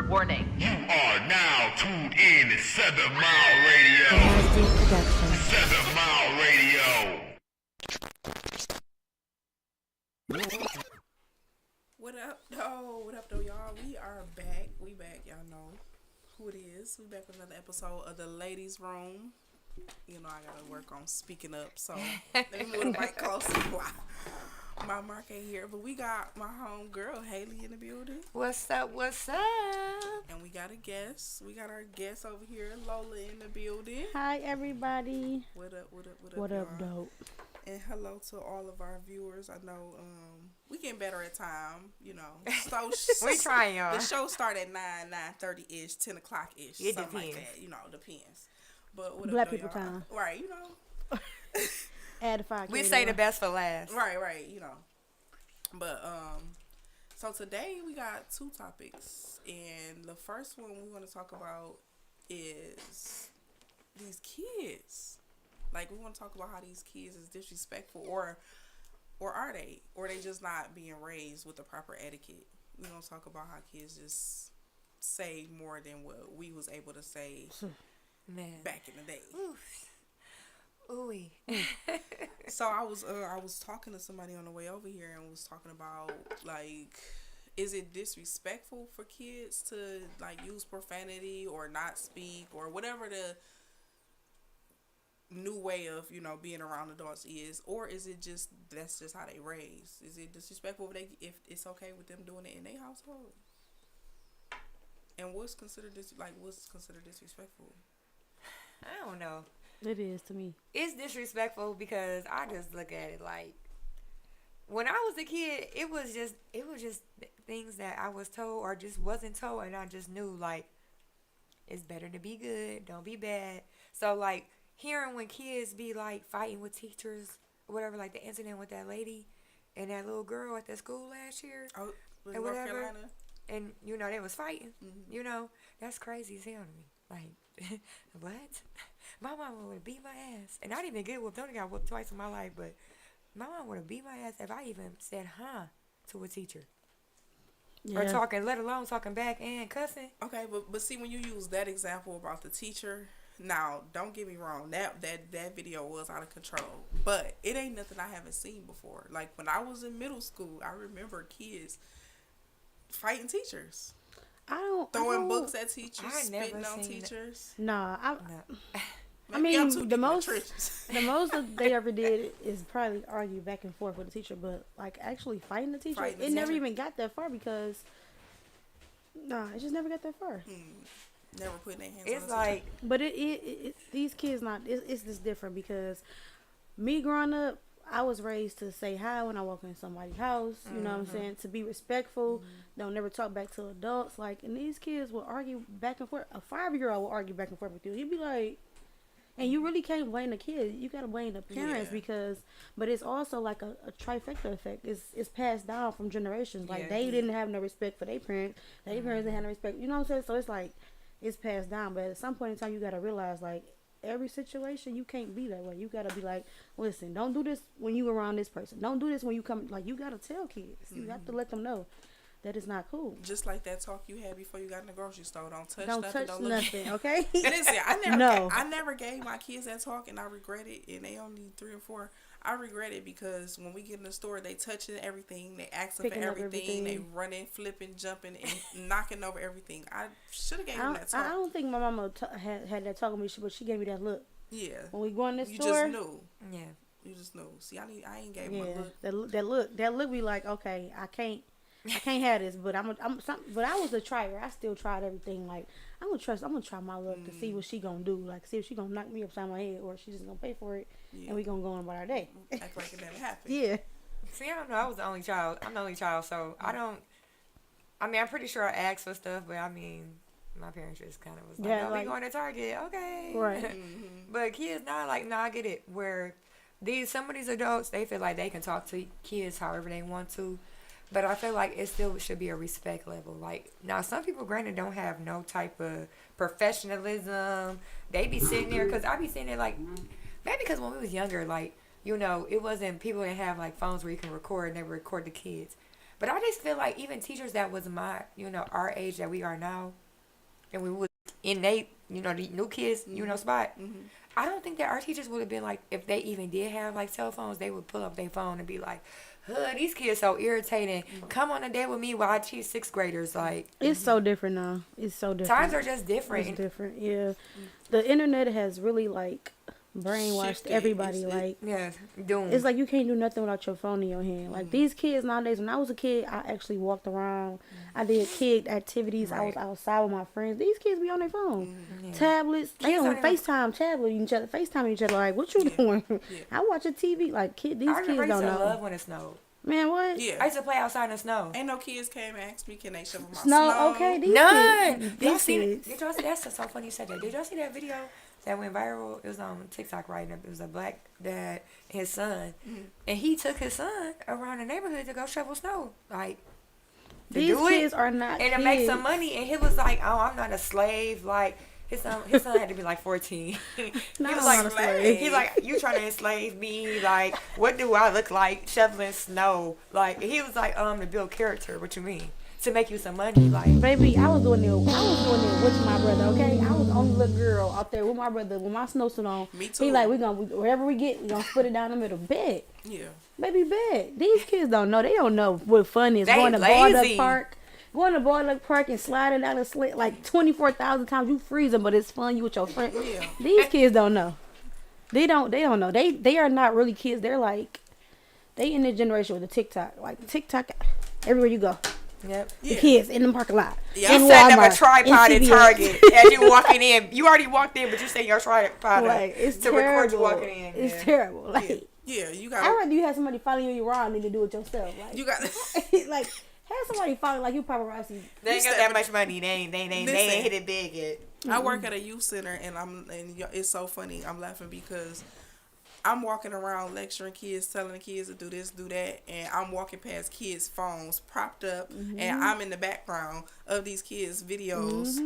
Warning. You are now tuned in to 7 Mile Radio. 7 Mile Radio. What up, though? What up, though, y'all? We are back. We back. Y'all know who it is. We back with another episode of the Ladies Room. You know, I gotta work on speaking up, so let me move the mic closer. My mark ain't here, but we got my home girl Haley in the building. What's up? What's up? And we got a guest. We got our guest over here, Lola, in the building. Hi, everybody. What up? What up? What up? What up, y'all? dope? And hello to all of our viewers. I know we getting better at time, you know. So we trying, y'all. The show start at 9:30-ish, 10 o'clock-ish. It something depends. like that, you know, depends. But what Black up, people y'all? time. Right, you know. Add 5K. We say the best for last. Right, you know. But so today we got two topics, and the first one we want to talk about is these kids. Like, we want to talk about how these kids is disrespectful, or are they? Or they just not being raised with the proper etiquette. We gonna talk about how kids just say more than what we was able to say back in the day. Ooh-wee. So I was talking to somebody on the way over here and was talking about, like, is it disrespectful for kids to, like, use profanity or not speak or whatever the new way of, you know, being around adults is, or is it just that's just how they raise? Is it disrespectful if it's okay with them doing it in their household? And what's considered disrespectful? I don't know. It is to me. It's disrespectful because I just look at it like, when I was a kid, it was just things that I was told or just wasn't told, and I just knew, like, it's better to be good, don't be bad. So, like, hearing when kids be, like, fighting with teachers or whatever, like the incident with that lady and that little girl at the school last year, In and North whatever, Carolina? and, you know, they was fighting, Mm-hmm. you know, that's crazy as hell to me. Like, what? My mama would have beat my ass. And I didn't even get whooped. I only got whooped twice in my life, but my mom would have beat my ass if I even said, to a teacher. Yeah. Or talking, let alone talking back and cussing. Okay, but see, when you use that example about the teacher, now, don't get me wrong, that video was out of control, but it ain't nothing I haven't seen before. Like, when I was in middle school, I remember kids fighting teachers. Throwing books at teachers, spitting on teachers. Nah, No. I mean, the most that they ever did is probably argue back and forth with the teacher, but, like, actually fighting the teacher, it never even got that far because, it just never got that far. Never putting their hands on It's the like, teacher. But it these kids it's just different because me growing up, I was raised to say hi when I walk in somebody's house. You know what I'm saying? To be respectful. Don't never talk back to adults. Like, and these kids will argue back and forth. A 5-year-old will argue back and forth with you. He'd be like, and you really can't blame the kid. You gotta blame the parents but it's also like a trifecta effect. It's passed down from generations. Like, they didn't have no respect for their parents. Their parents didn't have no respect. You know what I'm saying? So it's like, it's passed down. But at some point in time, you gotta realize, like, every situation, you can't be that way. You gotta be like, listen, don't do this when you around this person. Don't do this when you come. Like, you gotta tell kids. You have to let them know that it's not cool. Just like that talk you had before you got in the grocery store. Don't touch nothing, okay? And listen, I never gave my kids that talk, and I regret it. And they only 3 or 4. I regret it because when we get in the store, they touching everything, they asking for everything, they running, flipping, jumping, and knocking over everything. I should have gave them that talk. I don't think my mama had that talk with me, but she gave me that look. Yeah. When we go in the store, you just knew. yeah. You just knew. See, I ain't gave them a look. That look be like, okay, I can't have this, but but I was a trier. I still tried everything. Like, I'm gonna try my luck to see what she gonna do. Like, see if she gonna knock me upside my head or she just gonna pay for it, and we gonna go on about our day. Act like it never happened. Yeah. See, I don't know. I was the only child. I'm the only child, so I'm pretty sure I asked for stuff, but I mean, my parents just kind of was like, we going to Target, okay. Right. But kids now, like, no, I get it. Where some of these adults, they feel like they can talk to kids however they want to. But I feel like it still should be a respect level. Like, now, some people, granted, don't have no type of professionalism. They be sitting there, because I be sitting there, like, maybe because when we was younger, like, you know, it wasn't, people didn't have, like, phones where you can record and they would record the kids. But I just feel like even teachers that was my, our age that we are now, and we was innate, the new kids, spot. Mm-hmm. I don't think that our teachers would have been like, if they even did have like cell phones, they would pull up their phone and be like, these kids so irritating. Come on a date with me while I teach sixth graders. Like, It's so different now. It's so different. times are just different. It's different. Yeah, the internet has really like brainwashed Shifted. everybody. It's- Yeah, doom. It's like you can't do nothing without your phone in your hand. Like these kids nowadays, when I was a kid, I actually walked around. I did kid activities. I was Right. outside with my friends. These kids be on their phone. Yeah. Tablets. They Kids on don't even- FaceTime, tablet each other, FaceTime each other. Like, what you doing? I watch a TV. Like, these I kids remember I don't used to know. love when it snowed. Man, what? I Yeah. used to play outside in the snow. Ain't no kids came and asked me, can they shovel my Snow, okay, these None. kids. Y'all These seen it? kids. Did y'all see that's so funny you said that? Did y'all see that video that went viral? It was on TikTok right now. It was a black dad and his son. And he took his son around the neighborhood to go shovel snow. Like to These do it kids are not and to kids. make some money, and he was like, "Oh, I'm not a slave." Like his son had to be like 14. He No, was I'm like, not a slave. he's like, "You trying to enslave me? Like, what do I look like shoveling snow?" Like he was like, to build character. What you mean? To make you some money? Like, Baby, I was doing it with my brother, okay? I was the only little girl out there with my brother when my snowsuit on. Me too. He like, wherever we get, we gonna split it down the middle. Bet. Yeah. Baby, bet. These kids don't know. They don't know what fun is. They Going to lazy. Going to Boardwalk Park and sliding down the slit like 24,000 times. You freezing, but it's fun. You with your friend. Yeah. These kids don't know. They don't know. They are not really kids. They're like, they in the generation with the TikTok. Like TikTok, everywhere you go. yep. The kids in the parking lot. Yeah. in You setting up Walmart, a tripod in at CVS. Target as you walking in. You already walked in, but you say your tripod Like, it's to terrible. record you walking in. It's yeah. terrible. Like, Yeah, you I'd got rather you have somebody following you around than to do it yourself. Like, you got like have somebody following like you paparazzi. They ain't got that much money. They ain't Listen. hit it big yet. I work at a youth center, and it's so funny. I'm laughing because I'm walking around lecturing kids, telling the kids to do this, do that, and I'm walking past kids' phones propped up, and I'm in the background of these kids' videos,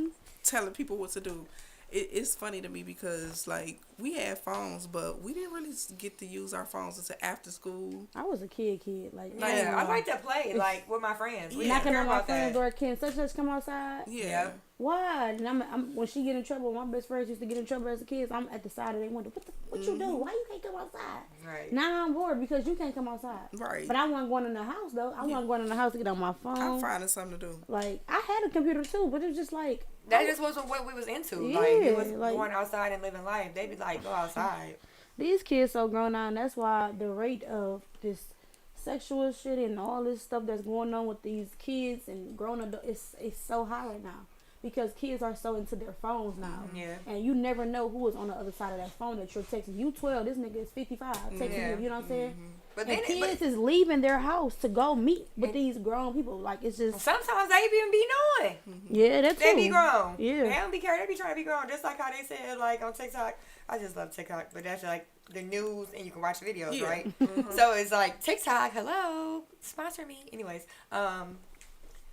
telling people what to do. It's funny to me because like we had phones, but we didn't really get to use our phones until after school. I was a kid. Like, Yeah, I like to play like with my friends. We knocking care on my about friend's that. door. Can such come outside? Yeah. Why? And I'm when she get in trouble. My best friends used to get in trouble as a kid. So I'm at the side of their window. What you do? Why you can't come outside? Right. Now I'm bored because you can't come outside. Right. But I wasn't going in the house though. I wasn't going in the house to get on my phone. I'm finding something to do. Like I had a computer too, but it was just like That just wasn't what we was into. Yeah, Like it was like- going outside and living life. They be like, go outside. these kids so grown now, and that's why the rate of this sexual shit and all this stuff that's going on with these kids and grown adults is so high right now because kids are so into their phones now. Yeah. And you never know who is on the other side of that phone that you're texting. You 12, this nigga is 55 texting Yeah. you. You know what I'm saying? But And then kids is leaving their house to go meet with these grown people. Like it's just sometimes they even be knowing. yeah, that's They be grown. Yeah. They don't be caring. They be trying to be grown. Just like how they said like on TikTok. I just love TikTok, but that's like the news and you can watch videos, Yeah. right? So it's like TikTok, hello, sponsor me. Anyways,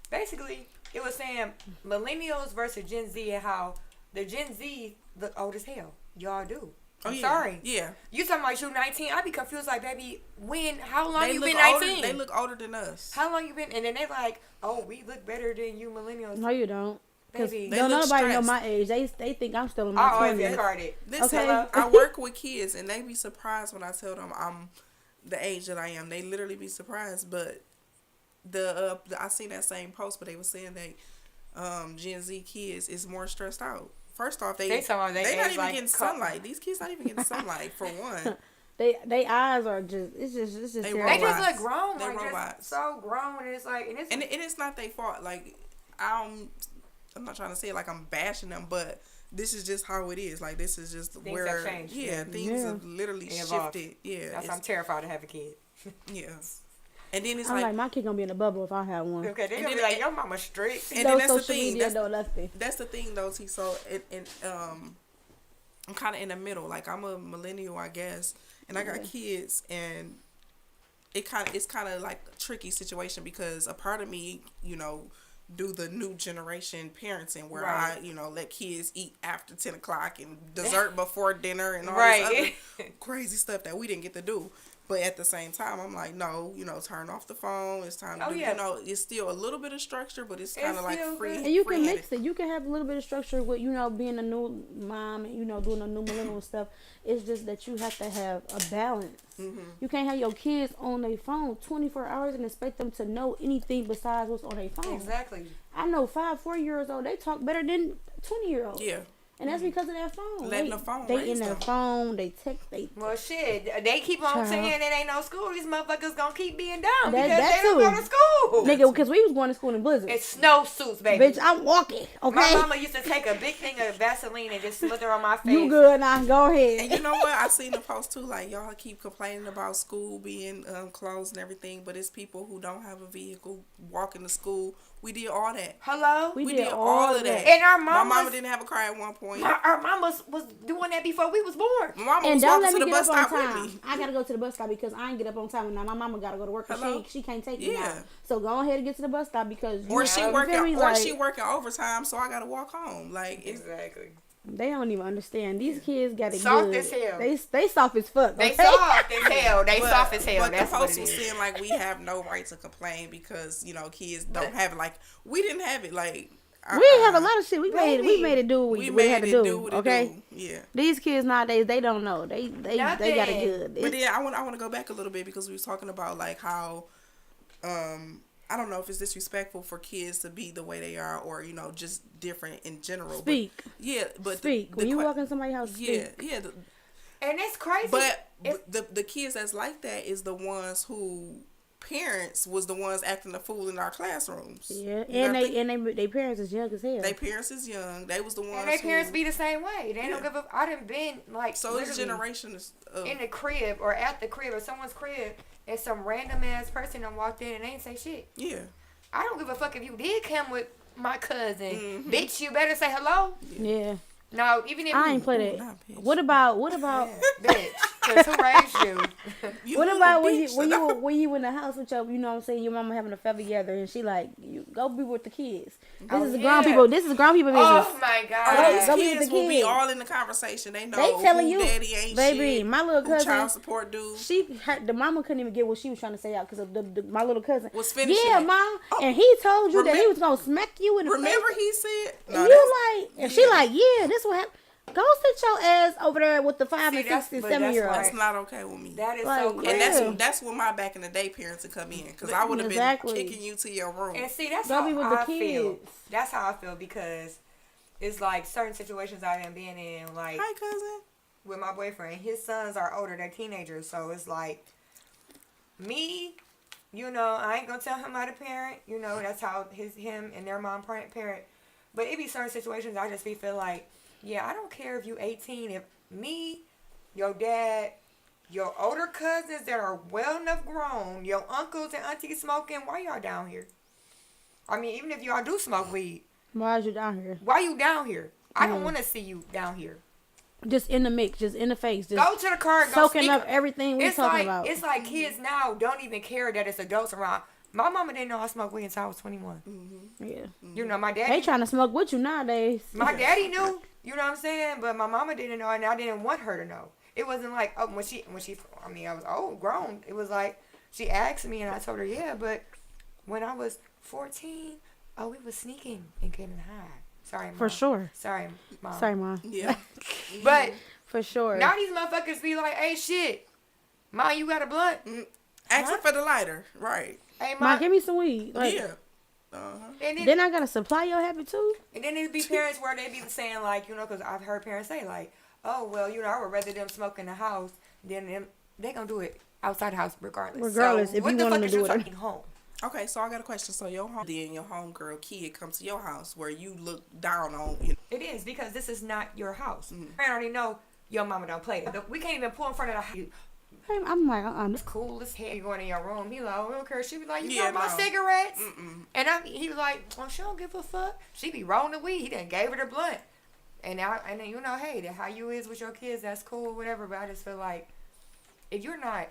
basically it was saying millennials versus Gen Z and how the Gen Z look old as hell. Y'all do. I'm yeah. sorry. Yeah. You talking about you 19? I be confused like, baby, how long you look been 19? older, they look older than us. How long you been? And then they like, oh, we look better than you millennials. No, you don't. Because Baby. don't They look nobody know stressed. my age. They think I'm still in I my always 20s. get carded. Listen, Okay. I work with kids, and they be surprised when I tell them I'm the age that I am. They literally be surprised. But I seen that same post, but they were saying that Gen Z kids is more stressed out. First off, they talking about they not age even like getting co- sunlight. These kids not even getting sunlight for one. They eyes are just it's just They terrible. They just robots. look grown. They Like, robots. just so grown. And it's like, And it's not their fault. Like I'm not trying to say it like I'm bashing them, but this is just how it is. Like this is just Things where have changed. yeah, things Yeah. have literally They evolved. shifted. Yeah, that's why I'm terrified to have a kid. yeah. And then it's I'm like, like my kid gonna be in a bubble if I have one. Okay, they're And gonna be then- like, your mama strict. and No then that's the social thing. media though, nothing. That's the thing though, T. So I'm kind of in the middle. Like I'm a millennial, I guess, and I got kids, and it's kind of like a tricky situation because a part of me, do the new generation parenting where Right. I, let kids eat after 10 o'clock and dessert before dinner and all Right. this other crazy stuff that we didn't get to do. But at the same time, I'm like, no, turn off the phone. It's time to Oh, do, yeah. it's still a little bit of structure, but it's kind of like still free. good. And you can free-handed. mix it. You can have a little bit of structure with, being a new mom and, doing a new millennial stuff. It's just that you have to have a balance. Mm-hmm. You can't have your kids on their phone 24 hours and expect them to know anything besides what's on their phone. Exactly. I know 5-4-year-olds, they talk better than 20-year-olds. Yeah. And that's because of that phone. Letting the phone They raise in their them. phone. They text. Well, shit. They keep on Child. saying it ain't no school. These motherfuckers gonna keep being dumb That- because that they don't go too. to school. Nigga, because we was going to school in blizzard. It's snowsuits, baby. Bitch, I'm walking. Okay. My mama used to take a big thing of Vaseline and just smother on my face. You good now? Go ahead. And you know what? I seen the post too. Like, y'all keep complaining about school being closed and everything, but it's people who don't have a vehicle walking to school. We did all that. Hello? We We did did all all of of that. And our My mamas, mama didn't have a car at one point. our mamas was doing that before we was born. My mama And was don't walking let to me the get bus up on stop with time. me. I gotta go to the bus stop because I ain't get up on time. Now my mama gotta go to work. 'Cause Hello? she can't take me now. Yeah. So go ahead and get to the bus stop because Or she you working, feel me? or Like, she working overtime, so I gotta walk home. Like, it's, Exactly. they don't even understand. These kids got it Soft good. as hell. They soft as fuck. They okay? soft as hell. They but, soft as hell. But That's the what post it was is. saying like we have no right to complain because kids don't have it. Like we didn't have it. Like We didn't have a lot of shit. We made it do what We we made had to it do. what it Okay. do. Yeah. These kids nowadays, they don't know. They got it Nothing. good. But then I want to go back a little bit because we was talking about like how I don't know if it's disrespectful for kids to be the way they are or just different in general. Speak. But, yeah, but Speak. When you walk in somebody's house, yeah, speak. yeah. And it's crazy. But It's- the kids that's like that is the ones who parents was the ones acting the fool in our classrooms. Yeah, You and gotta think- they parents is young as hell. They parents is young. They was the ones. and their parents who, be the same way. They Yeah. don't give a. I done been like so it's literally generations of in the crib or at the crib or someone's crib, and some random ass person done walked in and they ain't say shit. yeah. I don't give a fuck if you did come with my cousin. Mhm. Bitch, you better say hello. Yeah, No, even if I ain't you, play Ooh, that. nah, bitch. What about bitch, because who raised you? You what little about bitch. when you in the house with your, you know what I'm saying, your mama having a family together and she like, you go be with the kids. This Oh, is yeah. grown people. This is grown people business. Oh my Oh, god. these Go be with kids the will be kids. all in the conversation. They know They telling who you, daddy ain't baby, shit, my little who cousin, child support do. the mama couldn't even get what she was trying to say out because of my little cousin. Was finishing Yeah, it. mom, Oh, and he told you that he was gonna smack you in the Remember face. he said, And you like, and she yeah. like, yeah, this what happened. Go sit your ass over there with the 5 See, and that's- 6 and but 7 that's year why- olds. that's not okay with me. That is Like, so and crazy. And Yeah. that's when my back in the day parents would come in because I would have Exactly. been kicking you to your room. And see, that's Go how be with the I feel. kids. That's how I feel because it's like certain situations I done been in, like Hi, cousin. with my boyfriend. His sons are older; they're teenagers, so it's like me. I ain't gonna tell him how to parent. That's how him and their mom parent. But it be certain situations I just feel like, yeah, I don't care if you 18. If me, your dad, your older cousins that are well enough grown, your uncles and aunties smoking, why y'all down here? I mean, even if y'all do smoke weed, Why is you down here? why you down here? I don't Mm. want to see you down here. Just in the mix, just in the face, just Go to the car and go soaking speak up everything we it's talking like about. it's like kids now don't even care that it's adults around. My mama didn't know I smoked weed until I was 21. Yeah, My they daddy, trying to smoke with you nowadays. my daddy knew. You know what I'm saying? But my mama didn't know, and I didn't want her to know. It wasn't like when she. I mean, I was old, grown. It was like she asked me, and I told her, yeah. But when I was 14, we was sneaking and getting high. Sorry, Mom. For sure. Sorry, Mom. Sorry, mom. Yeah. But For sure. now these motherfuckers be like, hey, shit. Mom, you got a blunt? Asking for the lighter. Right. Hey, Mom, Mom. give me some weed. Like, Yeah. Uh-huh. And then I gotta supply your habit too. And then it'd be parents where they be saying like, because I've heard parents say like, oh well, I would rather them smoke in the house than them. They gonna do it outside the house regardless. Regardless, so if what you the want fuck them is to you do it. taking home? Okay, so I got a question. So your homegirl kid come to your house where you look down on, It is because this is not your house. Mm. I already know your mama don't play it. We can't even pull in front of the house. I'm like, It's cool as hell. You going in your room. He like, oh, I don't care. She be like, you Yeah, got my no. cigarettes? Mm-mm. And he was like, well, she don't give a fuck. She be rolling the weed. He done gave her the blunt. And now, and then hey, that how you is with your kids, that's cool, whatever. But I just feel like if you're not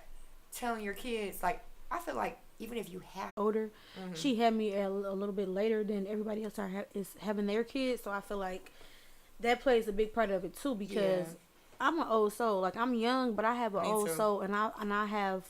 telling your kids, like, I feel like even if you have, older. She had me a little bit later than everybody else is having their kids, so I feel like that plays a big part of it too because I'm an old soul. Like I'm young, but I have an Me old too. soul, and I have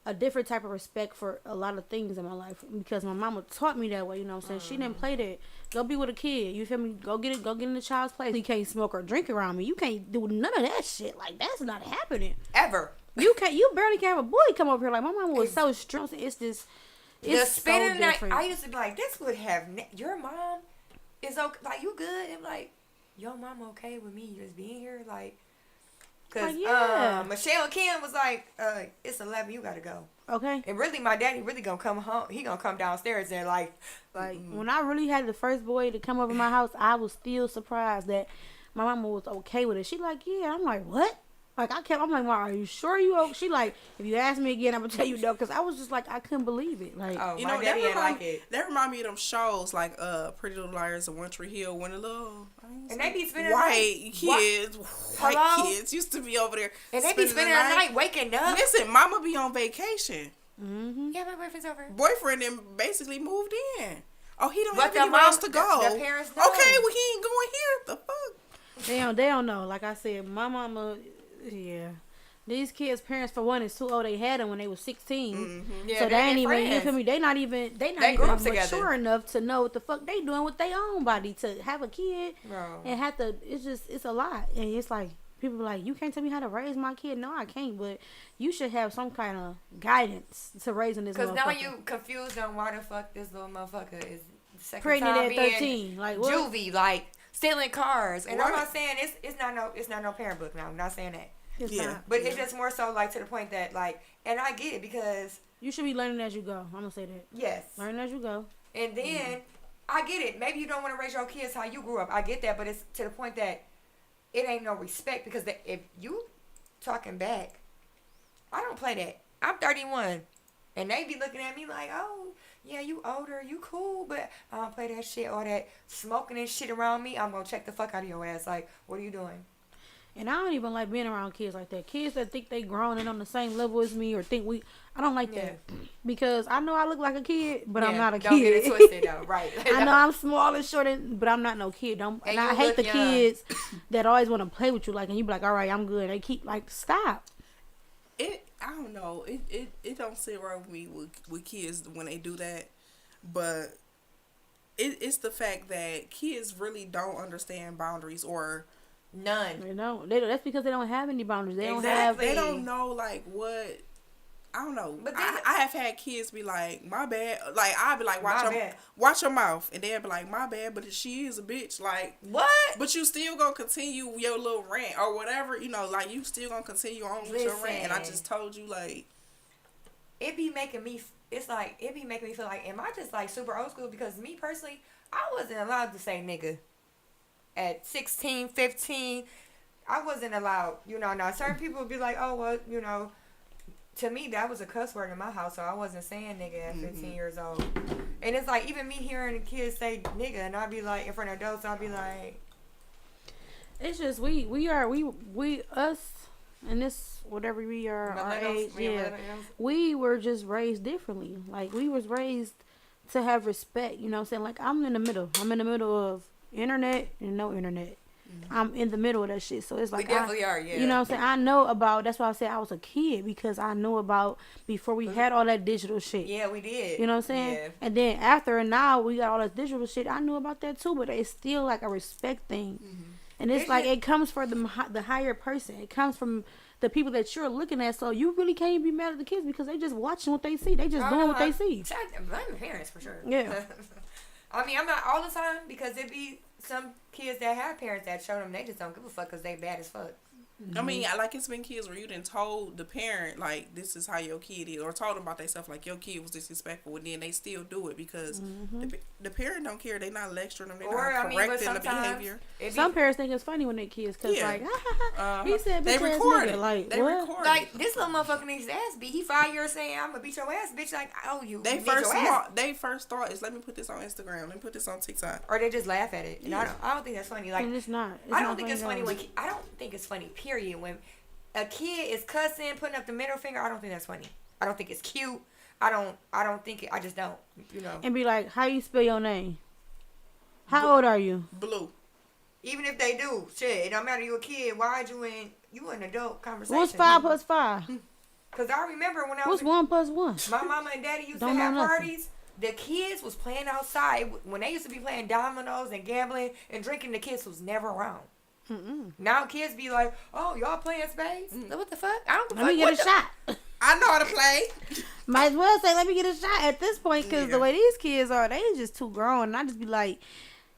a different type of respect for a lot of things in my life because my mama taught me that way. You know what I'm saying? She didn't play that. Go be with a kid. You feel me? Go get it. Go get in the child's place. You can't smoke or drink around me. You can't do none of that shit. Like that's not happening. Ever. You can't. You barely can have a boy come over here. Like my mama was so strong. It's just. The It's spending so the night, different. I used to be like, this would have, your mom is okay, like, you good? And like, your mom okay with me just being here? Like, because Like, yeah. Michelle and Kim was like, it's 11, you got to go. Okay. And really, my daddy really going to come home. He going to come downstairs and like When I really had the first boy to come over my house, I was still surprised that my mama was okay with it. She like, yeah. I'm like, what? Like I'm like, Ma, are you sure you okay? She like, if you ask me again, I'm gonna tell you no, because I was just like, I couldn't believe it. Like, oh, You my know, daddy didn't like remind, it. that remind me of them shows like Pretty Little Liars and One Tree Hill when the little And they be spending white kids, white Hello? kids used to be over there. And they be spending the night waking up. Listen, mama be on vacation. mm-hmm. Yeah, my boyfriend's over. Boyfriend then basically moved in. Oh, he don't But have the anywhere else mom- to go. the parents know. Okay, well he ain't going here. The fuck. They don't know. Like I said, my mama, yeah. These kids' parents, for one, is too old. They had them when they was 16. Mm-hmm. Yeah, So they they're ain't even, you friends. feel me? They not even grew up together. mature enough to know what the fuck they doing with their own body. To have a kid Bro. and have to, it's a lot. And it's like, people be like, you can't tell me how to raise my kid. No, I can't. But you should have some kind of guidance to raising this Because motherfucker. now you confused on why the fuck this little motherfucker is the second Pregnant time at being 13. Like, what? juvie, like stealing cars. And I'm Right. not saying it's not no parent book now. I'm not saying that. It's Yeah. not. But it's just more so like to the point that like, and I get it because You should be learning as you go. I'm going to say that. yes. Learn as you go. And then I get it. Maybe you don't want to raise your kids how you grew up. I get that, but it's to the point that it ain't no respect because if you talking back, I don't play that. I'm 31, and they be looking at me like, oh yeah, you older, you cool, but I don't play that shit or that smoking and shit around me. I'm gonna check the fuck out of your ass. Like, what are you doing? And I don't even like being around kids like that. Kids that think they grown and on the same level as me or think I don't like that. Because I know I look like a kid, but I'm Yeah, not a don't kid. get it twisted though, right? I know I'm small and short, but I'm not no kid. And And I you hate look the young. kids that always want to play with you. Like, and you be like, all right, I'm good. They keep like, stop. I don't know. It don't sit right with me with kids when they do that, but it's the fact that kids really don't understand boundaries or None. You know, that's because they don't have any boundaries. They don't have. Exactly. they don't know like what. I don't know. But then- I have had kids be like, my bad. Like I'll be like, My watch bad. your mouth, and they'll be like, my bad. But she is a bitch. Like, What? but you still gonna continue your little rant or whatever. You know, like you still gonna continue on with your rant. And I Listen. just told you like. It be making me. It's like it be making me feel like, am I just like super old school? Because me personally, I wasn't allowed to say nigga. At 16, 15, I wasn't allowed. You know, now certain people would be like, oh well, you know. To me, that was a cuss word in my house, so I wasn't saying nigga at 15 years old. And it's like, even me hearing the kids say nigga, and I'd be like, in front of adults, I'd be like, It's just we us and this whatever we are our millennials, age. we Yeah, millennials. we were just raised differently. Like we was raised to have respect. You know what I'm saying? Like I'm in the middle. I'm in the middle of internet and no internet. I'm in the middle of that shit. So it's We like definitely are, yeah. You know what I'm saying? I know about. That's why I said I was a kid because I knew about before we had all that digital shit. Yeah, we did. You know what I'm saying? Yeah. And then after and now we got all this digital shit. I knew about that too, but it's still like a respect thing. And it's It's like just- it comes from the higher person. It comes from the people that you're looking at. So you really can't be mad at the kids because they just watching what they see. They just doing what they see. Blame the parents for sure. Yeah. I mean, I'm not all the time because it be some kids that have parents that show them they just don't give a fuck because they bad as fuck. I mean, like it's been kids where you done told the parent like this is how your kid is, or told them about themselves like your kid was disrespectful, and then they still do it because the parent don't care. They not lecturing them. They Or, not I mean, but correcting the sometimes behavior. it be, Some parents think it's funny when their kids cause Yeah. like Uh-huh. he said They bitch ass record nigga. it. Like They what? record like it. this little motherfucker needs his ass beat. He 5 years saying I'm gonna beat your ass, bitch. Like, oh, you They beat your ass. first thought is let me put this on Instagram. Let me put this on TikTok. Or they just laugh at it. And Yeah. I don't think that's funny. Like, And it's not. It's I not don't think it's funny at all. when I don't think it's funny. Period. When a kid is cussing, putting up the middle finger, I don't think that's funny. I don't think it's cute. I don't think it. I just don't. You know. And be like, how you spell your name? How old are you? Blue. Even if they do, shit, it don't matter. You a kid. Why'd you in you an adult conversation. What's 5 plus 5? Because I remember when I What's was 1 plus 1? my mama and daddy used Don't to have know nothing. parties. The kids was playing outside. When they used to be playing dominoes and gambling and drinking, the kids was never around. Now kids be like, oh, y'all playing spades? What the fuck? I don't give a Let me fuck. get a shot. I know how to play. Might as well say, let me get a shot at this point, because Yeah. the way these kids are, they just too grown. And I just be like,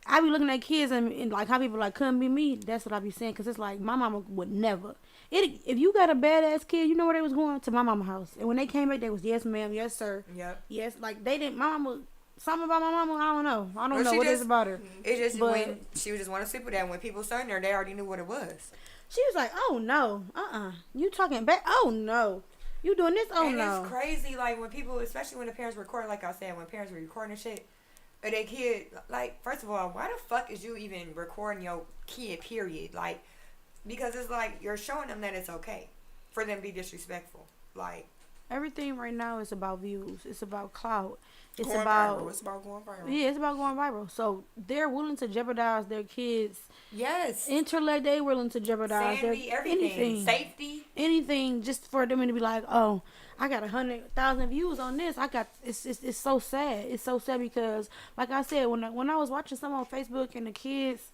I be looking at kids and like how people like, couldn't be me. That's what I be saying, because it's like, my mama would never. If you got a badass kid, you know where they was going? To my mama's house. And when they came back, they was, yes, ma'am, yes, sir. Yep. Yes, like, they didn't, my mama, something about my mama, I don't know. I don't Well, know she what it is just- about her. It's just But- when she was just want to sleep with that. When people started her, they already knew what it was. She was like, oh, no, you talking back? Oh, no. You doing this? Oh, And no. it's crazy, like, when people, especially when the parents record, like I said, when parents were recording shit, or their kid, like, first of all, why the fuck is you even recording your kid, period? Like, because it's like, you're showing them that it's okay for them to be disrespectful. Like, Everything right now is about views. It's about clout. It's Going about viral. It's about going viral. yeah, it's about going viral. So they're willing to jeopardize their kids' yes. intellect. They willing to jeopardize their Sanity, everything. Safety. anything just for them to be like, oh, I got 100,000 views on this. I got it's so sad. It's so sad because, like I said, when I was watching some on Facebook and the kids,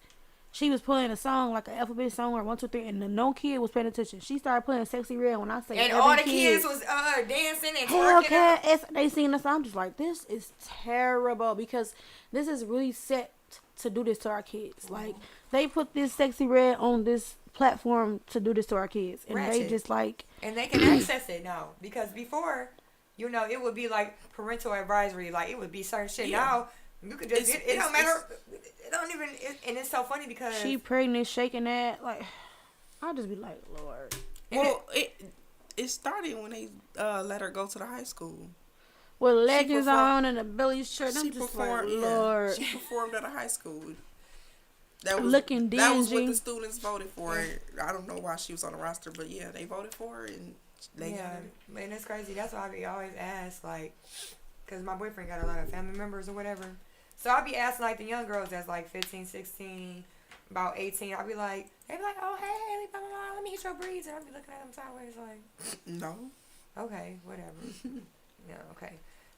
she was playing a song like an alphabet song or 1, 2, 3, and no kid was paying attention. She started playing Sexy Red when I say And every all the kid, kids was dancing and Hellcat, twerking. they seen the song. I'm just like, this is terrible because this is really set to do this to our kids. Like, they put this Sexy Red on this platform to do this to our kids, and they Ratchet. just like, And they can access it now. Because before, you know, it would be like parental advisory. Like, it would be certain shit. Yeah. Now, you could just, it don't matter. it's- It don't even, and it's so funny because. she pregnant, shaking that. Like, I'll just be like, Lord. Well, it started when they let her go to the high school. With leggings performed- on and a Billy shirt. I'm She just performed. like, Yeah, Lord. she performed at a high school. That was Looking That was what dingy. the students voted for. I don't know why she was on the roster, but yeah, they voted for her and they got Yeah, her. man, it's crazy. That's why I be always ask, like, because my boyfriend got a lot of family members or whatever. So I be asking, like, the young girls that's, like, 15, 16, about 18. I be like, they be like, oh, hey, blah, blah, blah, let me hit your breeds. And I be looking at them sideways like, No. okay, whatever. Yeah, okay.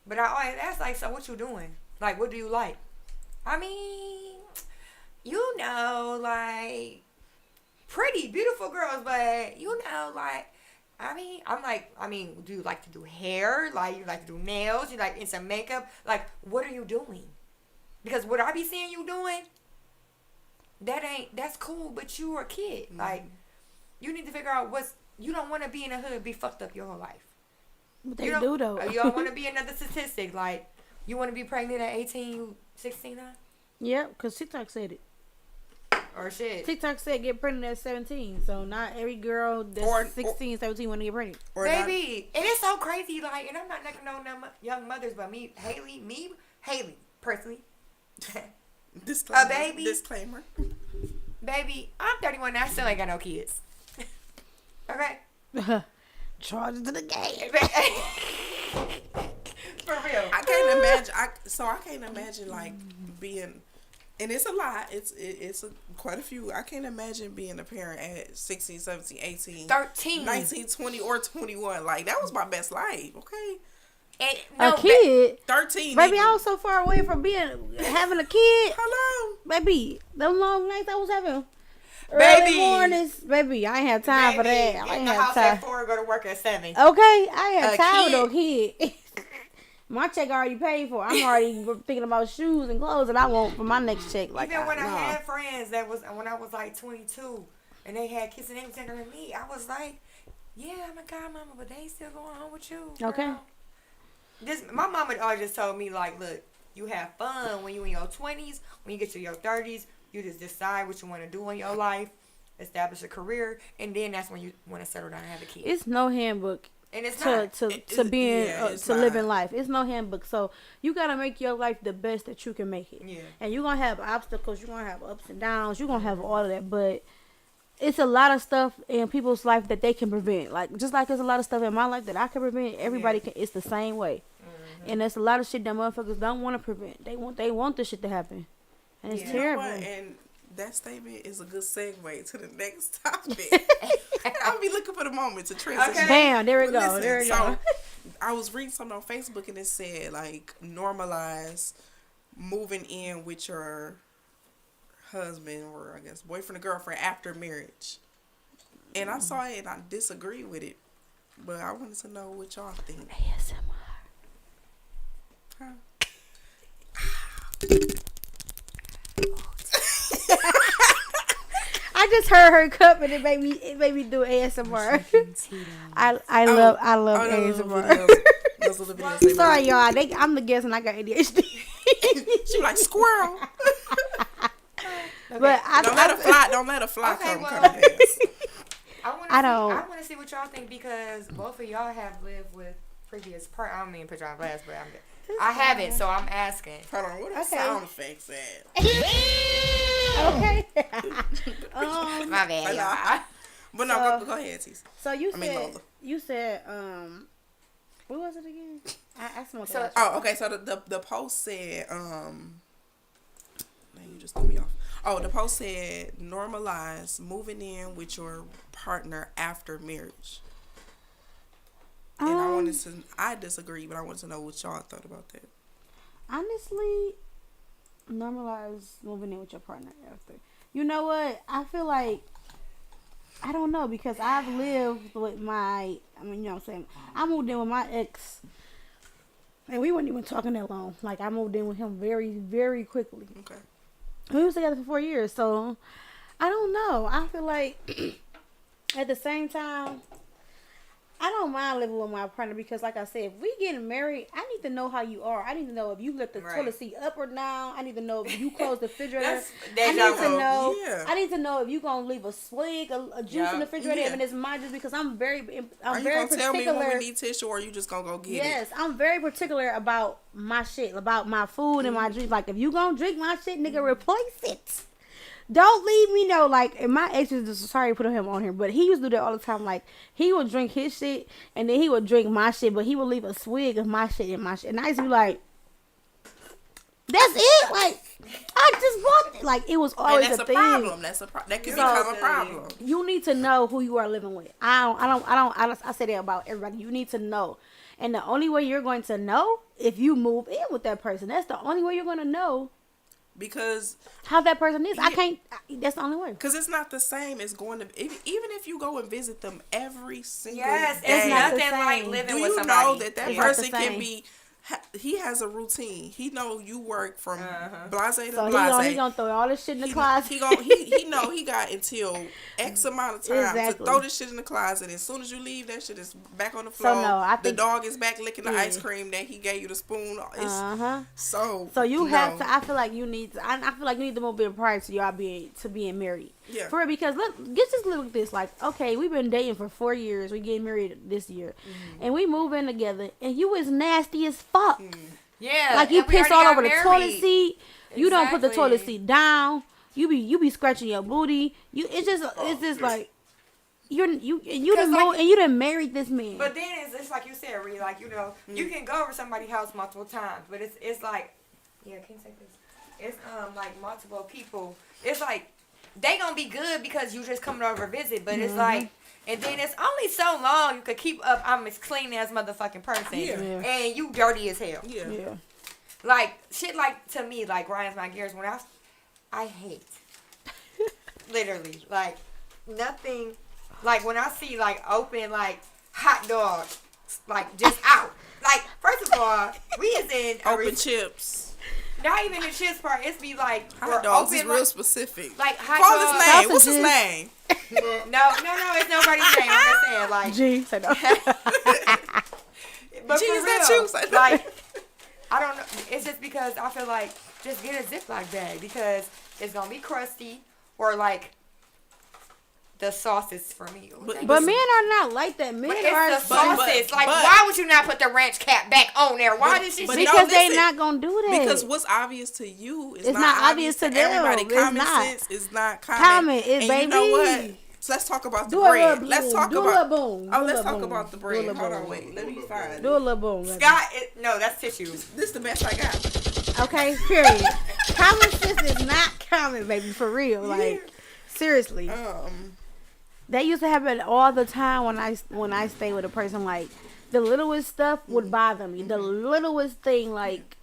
But I always ask, like, so what you doing? Like, what do you like? I mean, you know, like, pretty, beautiful girls, but, you know, like, I mean, do you like to do hair? Like, you like to do nails? You like some makeup? Like, what are you doing? Because what I be seeing you doing, that's cool, but you're a kid. Like, you need to figure out you don't want to be in the hood, be fucked up your whole life. But they You do, don't- though. You don't want to be another statistic. Like, you want to be pregnant at 18, you 16 now? Yeah, because TikTok said it. Or shit. TikTok said get pregnant at 17. So not every girl that's Or- 16, 17 want to get pregnant. Or not- Baby, and it's so crazy, like, and I'm not knocking on them young mothers, but Haley, personally, Disclaimer. A baby. Disclaimer. baby, I'm 31 and I still ain't got no kids. Okay? Charges to the game. For real. I can't imagine. I can't imagine like being, and it's a lot. It's quite a few. I can't imagine being a parent at 16, 17, 18, 13. 19, 20, or 21. Like that was my best life. Okay, And, A no, kid. 13. Baby, even. I was so far away from having a kid. Hello. Baby, them long nights I was having. Baby. Early mornings. Baby, I ain't had time for that. I At ain't the had house time. at 4, go to work at 7. Okay, I ain't had A time kid. with no kid. My check already paid for. I'm already thinking about shoes and clothes that I want for my next check. Like, Even when I nah. had friends when I was like 22 and they had kids and they was younger than me, I was like, yeah, I'm a godmama, but they still going home with you. Okay. Girl. My mama always just told me, like, look, you have fun when you in your 20s. When you get to your 30s, you just decide what you want to do in your life, establish a career, and then that's when you want to settle down and have a kid. It's no handbook And it's to not. to being it's to not. living life. It's no handbook. So you gotta make your life the best that you can make it. Yeah. And you're gonna have obstacles. You're gonna have ups and downs. You're gonna have all of that. But it's a lot of stuff in people's life that they can prevent. Like just like there's a lot of stuff in my life that I can prevent. Everybody can. It's the same way. And there's a lot of shit that motherfuckers don't want to prevent. They want this shit to happen, and it's Yeah. You know terrible. what? And that statement is a good segue to the next topic. I'll be looking for the moment to transition. Okay. Bam, there we But go. listen, There we so, go. I was reading something on Facebook and it said like normalize moving in with your husband or I guess boyfriend or girlfriend after marriage. And I saw it and I disagree with it. But I wanted to know what y'all think. Huh? I just heard her cup and it made me do ASMR. I love ASMR. Those are the videos they Sorry, make. y'all. I'm the guest and I got ADHD. She like squirrel. But Don't let a fly Okay, come well- come past. I don't- I want to see what y'all think because both of y'all have lived with previous part. I don't mean put y'all on blast, but I haven't, so I'm asking. Hold on, what are Okay. sound effects at? Okay. My bad, I know. y'all. But no, So- go ahead, T's. So you I mean, said Lola. what was it again? I smoked So- that. Oh, okay. So the post said, man, you just threw me off. Oh, the post said normalize moving in with your partner after marriage. And I disagree, but I wanted to know what y'all thought about that. Honestly, normalize moving in with your partner after. You know what? I feel like I don't know because I've lived with my. I mean, you know what I'm saying. I moved in with my ex, and we weren't even talking that long. Like I moved in with him very, very quickly. Okay. We was together for 4 years, so I don't know. I feel like at the same time, I don't mind living with my partner because, like I said, if we getting married, I need to know how you are. I need to know if you lift the Right. toilet seat up or down. I need to know if you close the refrigerator. That's I need deja to vu. know. Yeah. I need to know if you gonna leave a swig, a juice in the Yeah. refrigerator, Yeah. and it's mine just because I'm Are very you gonna tell particular. me when we need tissue, or are you just gonna go get Yes, I'm very particular about my shit, about my food and my drinks. Like, if you gonna drink my shit, nigga, replace it. Don't leave me no, like, and my ex is just, sorry to put him on here, but he used to do that all the time. Like, he would drink his shit, and then he would drink my shit, but he would leave a swig of my shit in my shit. And I used to be like, that's it? Like, I just want it. Like, it was it? And always that's a a thing. problem. That can become a problem. You need to know who you are living with. I say that about everybody. You need to know. And the only way you're going to know if you move in with that person. That's the only way you're going to know Because how that person is. Yeah. That's the only way. it's not the same as going to even if you go and visit them every single Yes, day. it's not the nothing like same. living Do with you somebody. know that It's not the person can same. be? He has a routine. He know you work from blase to So blase. he gonna throw all this shit in the He closet. he know he got until X amount of time Exactly. to throw this shit in the closet. As soon as you leave, that shit is back on the So, floor. no, I the think- dog is back licking the Yeah. ice cream that he gave you the spoon. It's, So So you have no. to. I feel like you need to. I feel like you need to move in prior to y'all being married. Yeah. For real, because just look at this. Like, okay, we've been dating for 4 years. We getting married this year, and we move in together. And you is nasty as fuck. Yeah, Like you and we piss already all got over the married. toilet seat. You don't put the toilet Exactly. seat down. You be scratching your booty. It's just like you done like- moved, and you done married this man. But then it's like you said, Ree, like, you know, you can go over somebody's house multiple times, but it's like, yeah, can you take this? It's like multiple people. It's like they gonna be good because you just coming over to visit, but it's like, and then it's only so long you could keep up. I'm as clean as motherfucking person, Yeah. Yeah. and you dirty as hell. Yeah. yeah. Like shit, like to me, like Ryan's my gears. When I hate, literally, like nothing. Like when I see like open like hot dogs, like just out. Like first of all, we is in a Open chips. not even the chips part. It's be like we're Hot dogs open is real like, specific. like hot Call dogs. his name. What's his Sausages. name? No, it's nobody's name. I'm just saying like. G, say no. But Gee, for is that real, you? Say- like, I don't know. It's just because I feel like just get a Ziploc bag because it's gonna be crusty or like the sauce is for me. But men are not like that. Men But are it's the but- sauces. Like, but- why would you not put the ranch cap back on there? Why But- did she? but She no, because they listen. not gonna do that. Because what's obvious to you is It's not obvious to them. everybody. It's Common not. sense is not common. Common is, and you know what? baby. So let's talk about the do a bread. little Let's boom. talk Do a about. little boom. Oh, Do a let's little talk boom. about the Do a bread. little Hold on, boom. wait. Let me find Do a little boom. baby. Scott, no, that's tissue. This the best I got. Okay, period. Common sense is not common, baby, for real. Like, seriously. That used to happen all the time when I stay with a person. Like the littlest stuff would bother me. The littlest thing, like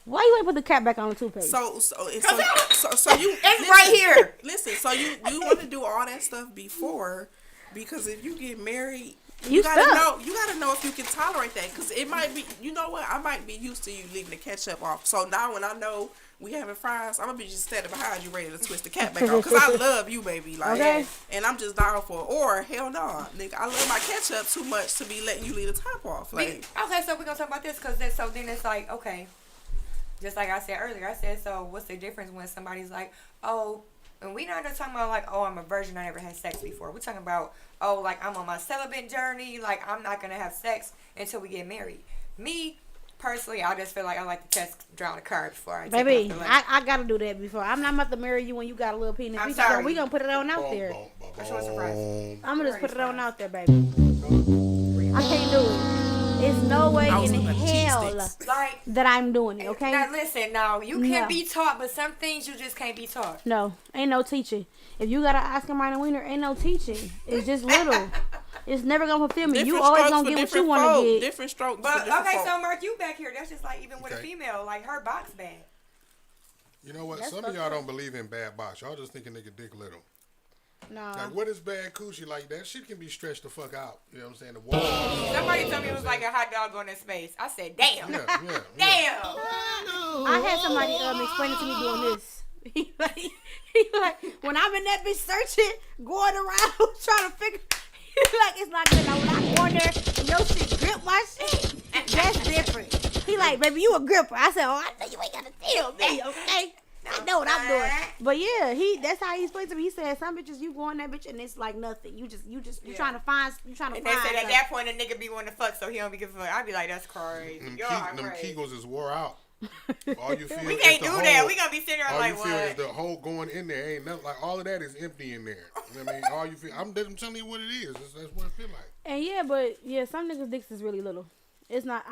why you ain't put the cap back on the toothpaste? So you It's right here. Listen, so you want to do all that stuff before, because if you get married, You gotta stuck. know if you can tolerate that, because it might be, you know what, I might be used to you leaving the ketchup off. So now when I know we having fries, I'm gonna be just standing behind you ready to twist the cap back on, because I love you, baby. Like, Okay. and I'm just down for it. Or hell no, nigga, I love my ketchup too much to be letting you leave the top off. Like, Okay, so we're gonna talk about this because so then it's like, okay, just like I said earlier, I said, so what's the difference when somebody's like, oh, and we not just talking about like, oh, I'm a virgin, I never had sex before. We're talking about, oh, like I'm on my celibate journey, like I'm not gonna have sex until we get married. Me personally, I just feel like I like to test drown the car before I take Baby, off the lunch. I gotta do that before. I'm not about to marry you when you got a little penis. I'm We sorry. gonna put it on out there. Which one's the price? I'm gonna just put it on out there, baby. I can't do it. There's no way I was in looking at the cheese hell sticks. Like, that I'm doing it. Okay. now listen, now you can No. be taught, but some things you just can't be taught. No, ain't no teaching. If you got an Oscar Mayer wiener, ain't no teaching. It's just little. It's never gonna fulfill me. You different always strokes gonna for get what you different want folk. to get. Different strokes. But for different okay, folk. so Mark, you back here. That's just like even with a Okay. female, like her box bag. You know what? That's Some of fucked y'all up. don't believe in bad box. Y'all just think a nigga dick little. Nah. Like, what is bad coochie? Like, that shit can be stretched the fuck out. You know what I'm saying? The wall. Somebody told me it was like a hot dog going in space. I said, damn. Yeah. Damn. I had somebody explain it to me doing this. He like when I'm in that bitch searching, going around trying to figure. He like it's not good. Now when I go in there and your shit grip my shit, that's different. He like, baby, you a gripper. I said, oh, I know you ain't gotta tell me, okay? I know what I'm doing. But yeah, that's how he explained to me. He said some bitches you go in that bitch and it's like nothing. You trying to find And they said at something. that point a nigga be wanting to fuck, so he don't be giving a fuck. I'd be like, that's crazy. Them, Y'all them crazy. Kegels is wore out. All you feel We is can't the do hole. that. We gonna be sitting there All like, you feel is what? the hole going in there. Ain't nothing, like all of that is empty in there. You know what I mean, all you feel. I'm telling you what it is. That's what it feel like. And yeah, but yeah, some niggas' dicks is really little. It's not.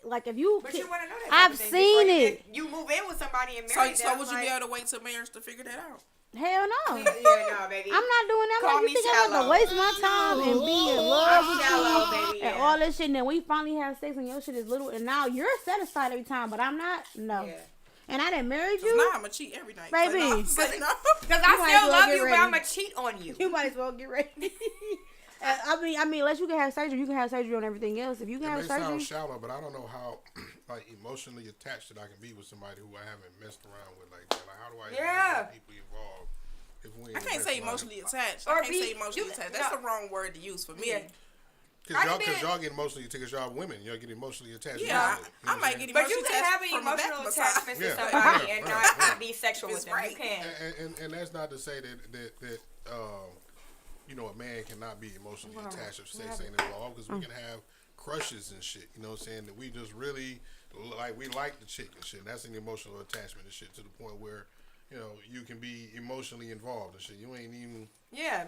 Like if you. But you want to know that. I've type of thing seen before it. You move in with somebody and So marry would them. you like, be able to wait till marriage to figure that out? Hell no. Yeah, no, baby. I'm not doing that. Call Like, me you think I'm shallow. gonna waste my time and be in love I'm with shallow, you baby, and yeah. all this shit, and then we finally have sex and your shit is little, and now you're satisfied every time, but I'm not. No. Yeah. And I didn't marry Cause you. now I'ma cheat every night. Baby. So no. Because You I might as still well love get you, but ready. I'm going to cheat on you. You might as well get ready. I mean, unless you can have surgery, you can have surgery on everything else. If you can It have may sound surgery, shallow, but I don't know how like emotionally attached that I can be with somebody who I haven't messed around with like that. Like, how do I even Yeah. get people involved if we ain't I can't messed say around? emotionally attached. Or I can't be- say emotionally you- attached. That's no. the wrong word to use for me. Yeah. Cause y'all get emotionally attached. Cause y'all women, y'all get emotionally attached. Yeah, easily. I might get But emotionally you can have an attached from a back emotional massage. attachment to Yeah. somebody Yeah, and right, not be sexual It's with them. right. You can. And that's not to say that you know, a man cannot be emotionally attached if sex ain't involved, because we can have crushes and shit. You know what I'm saying? That we just really we like the chick and shit. And that's an emotional attachment and shit, to the point where, you know, you can be emotionally involved and shit. You ain't even. Yeah,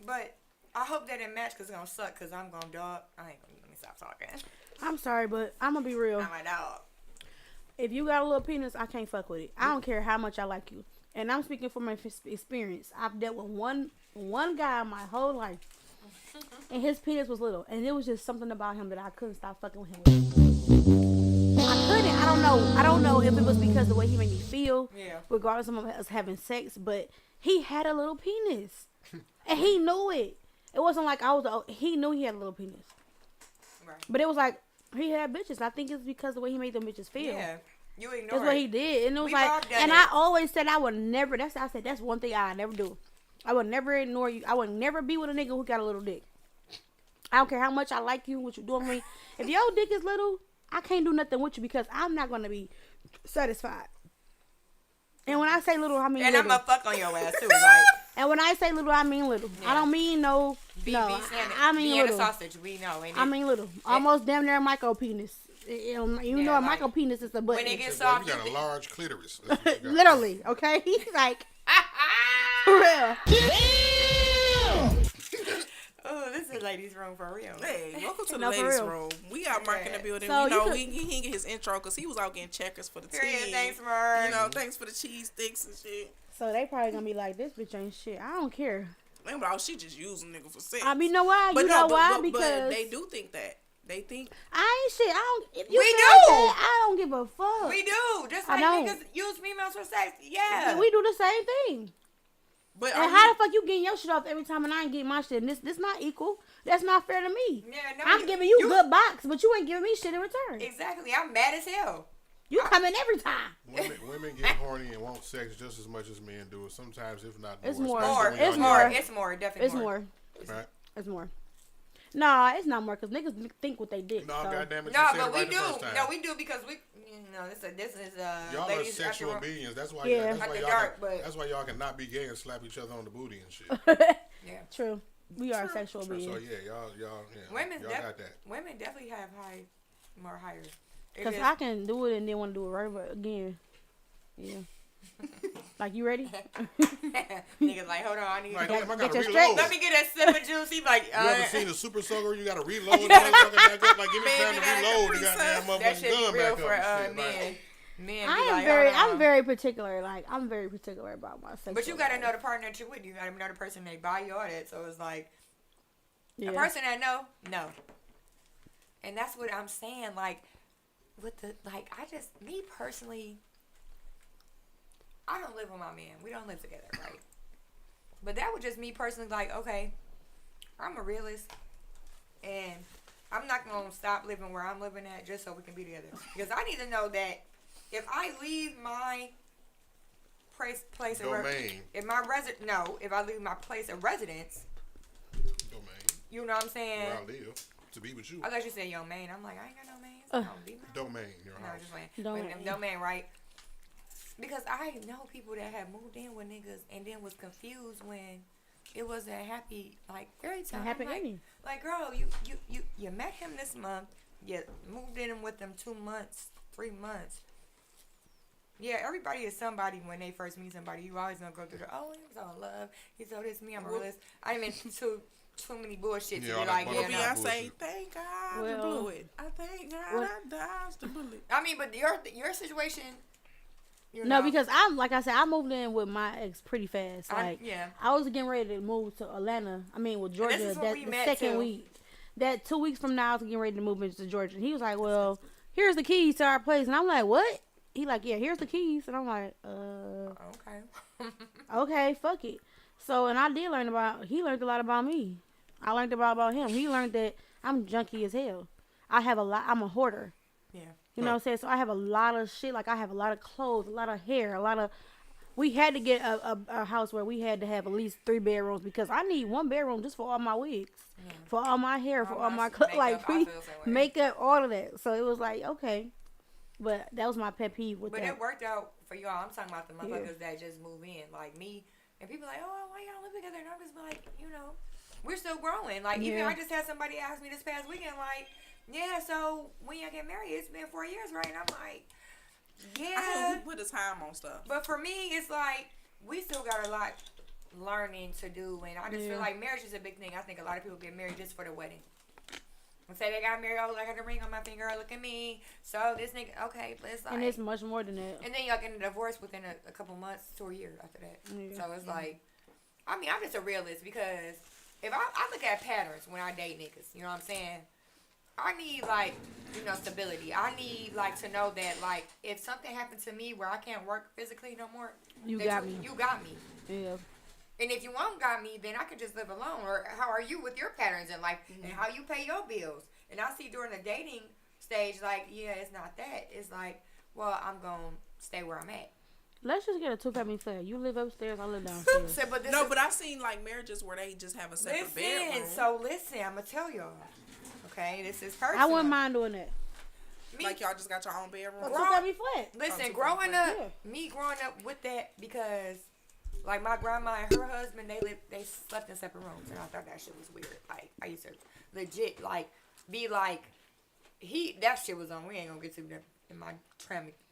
but I hope that it match because it's going to suck because I'm going to dog. I ain't going to let me stop talking. I'm sorry, but I'm gonna be real. I'm a dog. If you got a little penis, I can't fuck with it. I don't care how much I like you. And I'm speaking from my experience. I've dealt with one guy my whole life, and his penis was little, and it was just something about him that I couldn't stop fucking with him with. I couldn't. I don't know if it was because of the way he made me feel, Yeah. regardless of us having sex, but he had a little penis, and he knew it. It wasn't like he knew he had a little penis, Right. but it was like he had bitches. I think it's because of the way he made them bitches feel. Yeah. You ignore That's what it. he did, and it was We've all like, done and it. I always said I would never. I said that's one thing I never do. I would never ignore you. I would never be with a nigga who got a little dick. I don't care how much I like you, what you doing with me. If your dick is little, I can't do nothing with you because I'm not gonna be satisfied. And when I say little, I mean And little. I'm going to fuck on your ass too. Like, And when I say little, I mean little. Yeah. I don't mean no. be I standing. mean be in a little. sausage. We know. Ain't it? I mean little. Almost damn near a micro penis. You know, Yeah, a like, micro penis is a butt. when it gets Boy, soft, you got you a large clitoris. That's what you got. Literally, okay? He's like, for real. Oh, this is ladies' room for real. Hey, welcome to the No, for ladies' real. room. We got Mark in the building. So we know you he didn't get his intro because he was out getting checkers for the team. Period. Thanks, Mark. You know, thanks for the cheese sticks and shit. So they probably gonna be like, this bitch ain't shit. I don't care. They be like, oh, she just using nigga for sex. I mean, know why? But You no, know why? but Because they do think that. They think I ain't shit. I don't. If you We feel do. like that, I don't give a fuck. We do. Just I like don't. niggas use females for sex. Yeah. We do the same thing. but And how the fuck you getting your shit off every time and I ain't getting my shit? And this not equal. That's not fair to me. Yeah, no, I'm giving you good box, but you ain't giving me shit in return. Exactly. I'm mad as hell. You coming every time. Women get horny and want sex just as much as men do. Sometimes, if not more. It's more. especially when It's y'all more. get- It's more. Definitely It's more. Right? It's more. Nah, it's not more because niggas think what they did. No, so. goddamn it. No, you said but it we right do. the first time. No, we do because we. This is Y'all are ladies sexual after- beings. That's why. Yeah. That's why After y'all. dark, but- That's why y'all cannot be gay and slap each other on the booty and shit. Yeah. True. We are sexual beings. So yeah, y'all, yeah, Women, y'all got that. women definitely have more higher. It Because is- I can do it and then want to do it right but again. Yeah. Like, you ready? Niggas like, hold on, I need Like, to damn, I Get gotta your reload. strength. let me get a sip of juice. He like, You ever seen the Super Soaker? You gotta reload the motherfucker back up. Like, give me Man, time you to gotta reload the Capri goddamn Sun. motherfucking that shit gun be real back for up. and shit. men. Like, Men I be am like, very, hold on. I'm very particular. Like, I'm very particular about my sexual But you gotta life. know the partner that you're with. You gotta know the person they buy you all that. So it's like Yeah. a person that no. And that's what I'm saying. Like with the me personally, I don't live with my man. We don't live together, right? But that was just me personally. Like, okay, I'm a realist, and I'm not gonna stop living where I'm living at just so we can be together. Because I need to know that if I leave my place of Domain. if I leave my place of residence, Domain. you know what I'm saying? Where I live. To be with you. I thought you said your man. I'm like, I ain't got no man. So I don't be my Domain. Your No, house. just playing. Domain. Domain, right? Because I know people that have moved in with niggas and then was confused when it was a happy fairy tale. A happy I'm like, ending. like, girl, you met him this month. You moved in with him 2 months, 3 months. Yeah, everybody is somebody when they first meet somebody. You always gonna go through he was all in love. He told this to me, I'm a realist. I didn't mean too many bullshit Yeah, to all be that like, bullshit. yeah, Beyonce, no. bullshit. thank God Well, you blew it. I thank God well- I dodged the bullet. I mean, but your situation. You No, know, because I'm like I said, I moved in with my ex pretty fast. Like yeah. I was getting ready to move to Atlanta. I mean, with Georgia. is when That we the met, second too. week. That 2 weeks from now, I was getting ready to move into Georgia. And he was like, "Well, here's the keys to our place." And I'm like, "What?" He like, "Yeah, here's the keys." And I'm like, Okay. okay, fuck it." So, and I did learn he learned a lot about me. I learned about him. He learned that I'm junky as hell. I'm a hoarder. Yeah. You know what I'm saying? So I have a lot of shit. Like I have a lot of clothes, a lot of hair, we had to get a house where we had to have at least 3 bedrooms because I need 1 bedroom just for all my wigs, for all my hair, for all my makeup, like I feel the same way. makeup, all of that. So it was like, okay. But that was my pet peeve with But that. it worked out for y'all. I'm talking about the motherfuckers that just move in, like me. And people like, oh, why y'all live together? And I'm just like, we're still growing. Like, even Yeah. I just had somebody ask me this past weekend, like, yeah, so when y'all get married, it's been 4 years, right? And I'm like, I yeah. think we put the time on stuff. But for me, it's like, we still got a lot learning to do. And I just feel like marriage is a big thing. I think a lot of people get married just for the wedding. And say they got married, oh, I got a ring on my finger, look at me. So this nigga, okay, but it's like. And it's much more than that. And then y'all getting a divorce within a couple months to a year after that. Yeah. So it's like, I mean, I'm just a realist because if I look at patterns when I date niggas, you know what I'm saying? I need, stability. I need, to know that, if something happened to me where I can't work physically no more, You that got me. You got me. Yeah. And if you won't got me, then I could just live alone. Or how are you with your patterns in life and how you pay your bills? And I see during the dating stage, yeah, it's not that. It's like, well, I'm going to stay where I'm at. Let's just get a 2-family flat. You live upstairs, I live downstairs. So, but this No, is- but I've seen marriages where they just have a separate bedroom. Listen, I'm going to tell y'all. Okay, this is personal. I wouldn't mind doing that. Me, Like y'all just got your own bedroom. A 2-family flat. listen, Oh, growing yeah. up, me growing up with that because, my grandma and her husband, they slept in separate rooms, and I thought that shit was weird. I used to legit, be like, that shit was on. We ain't gonna get to that in my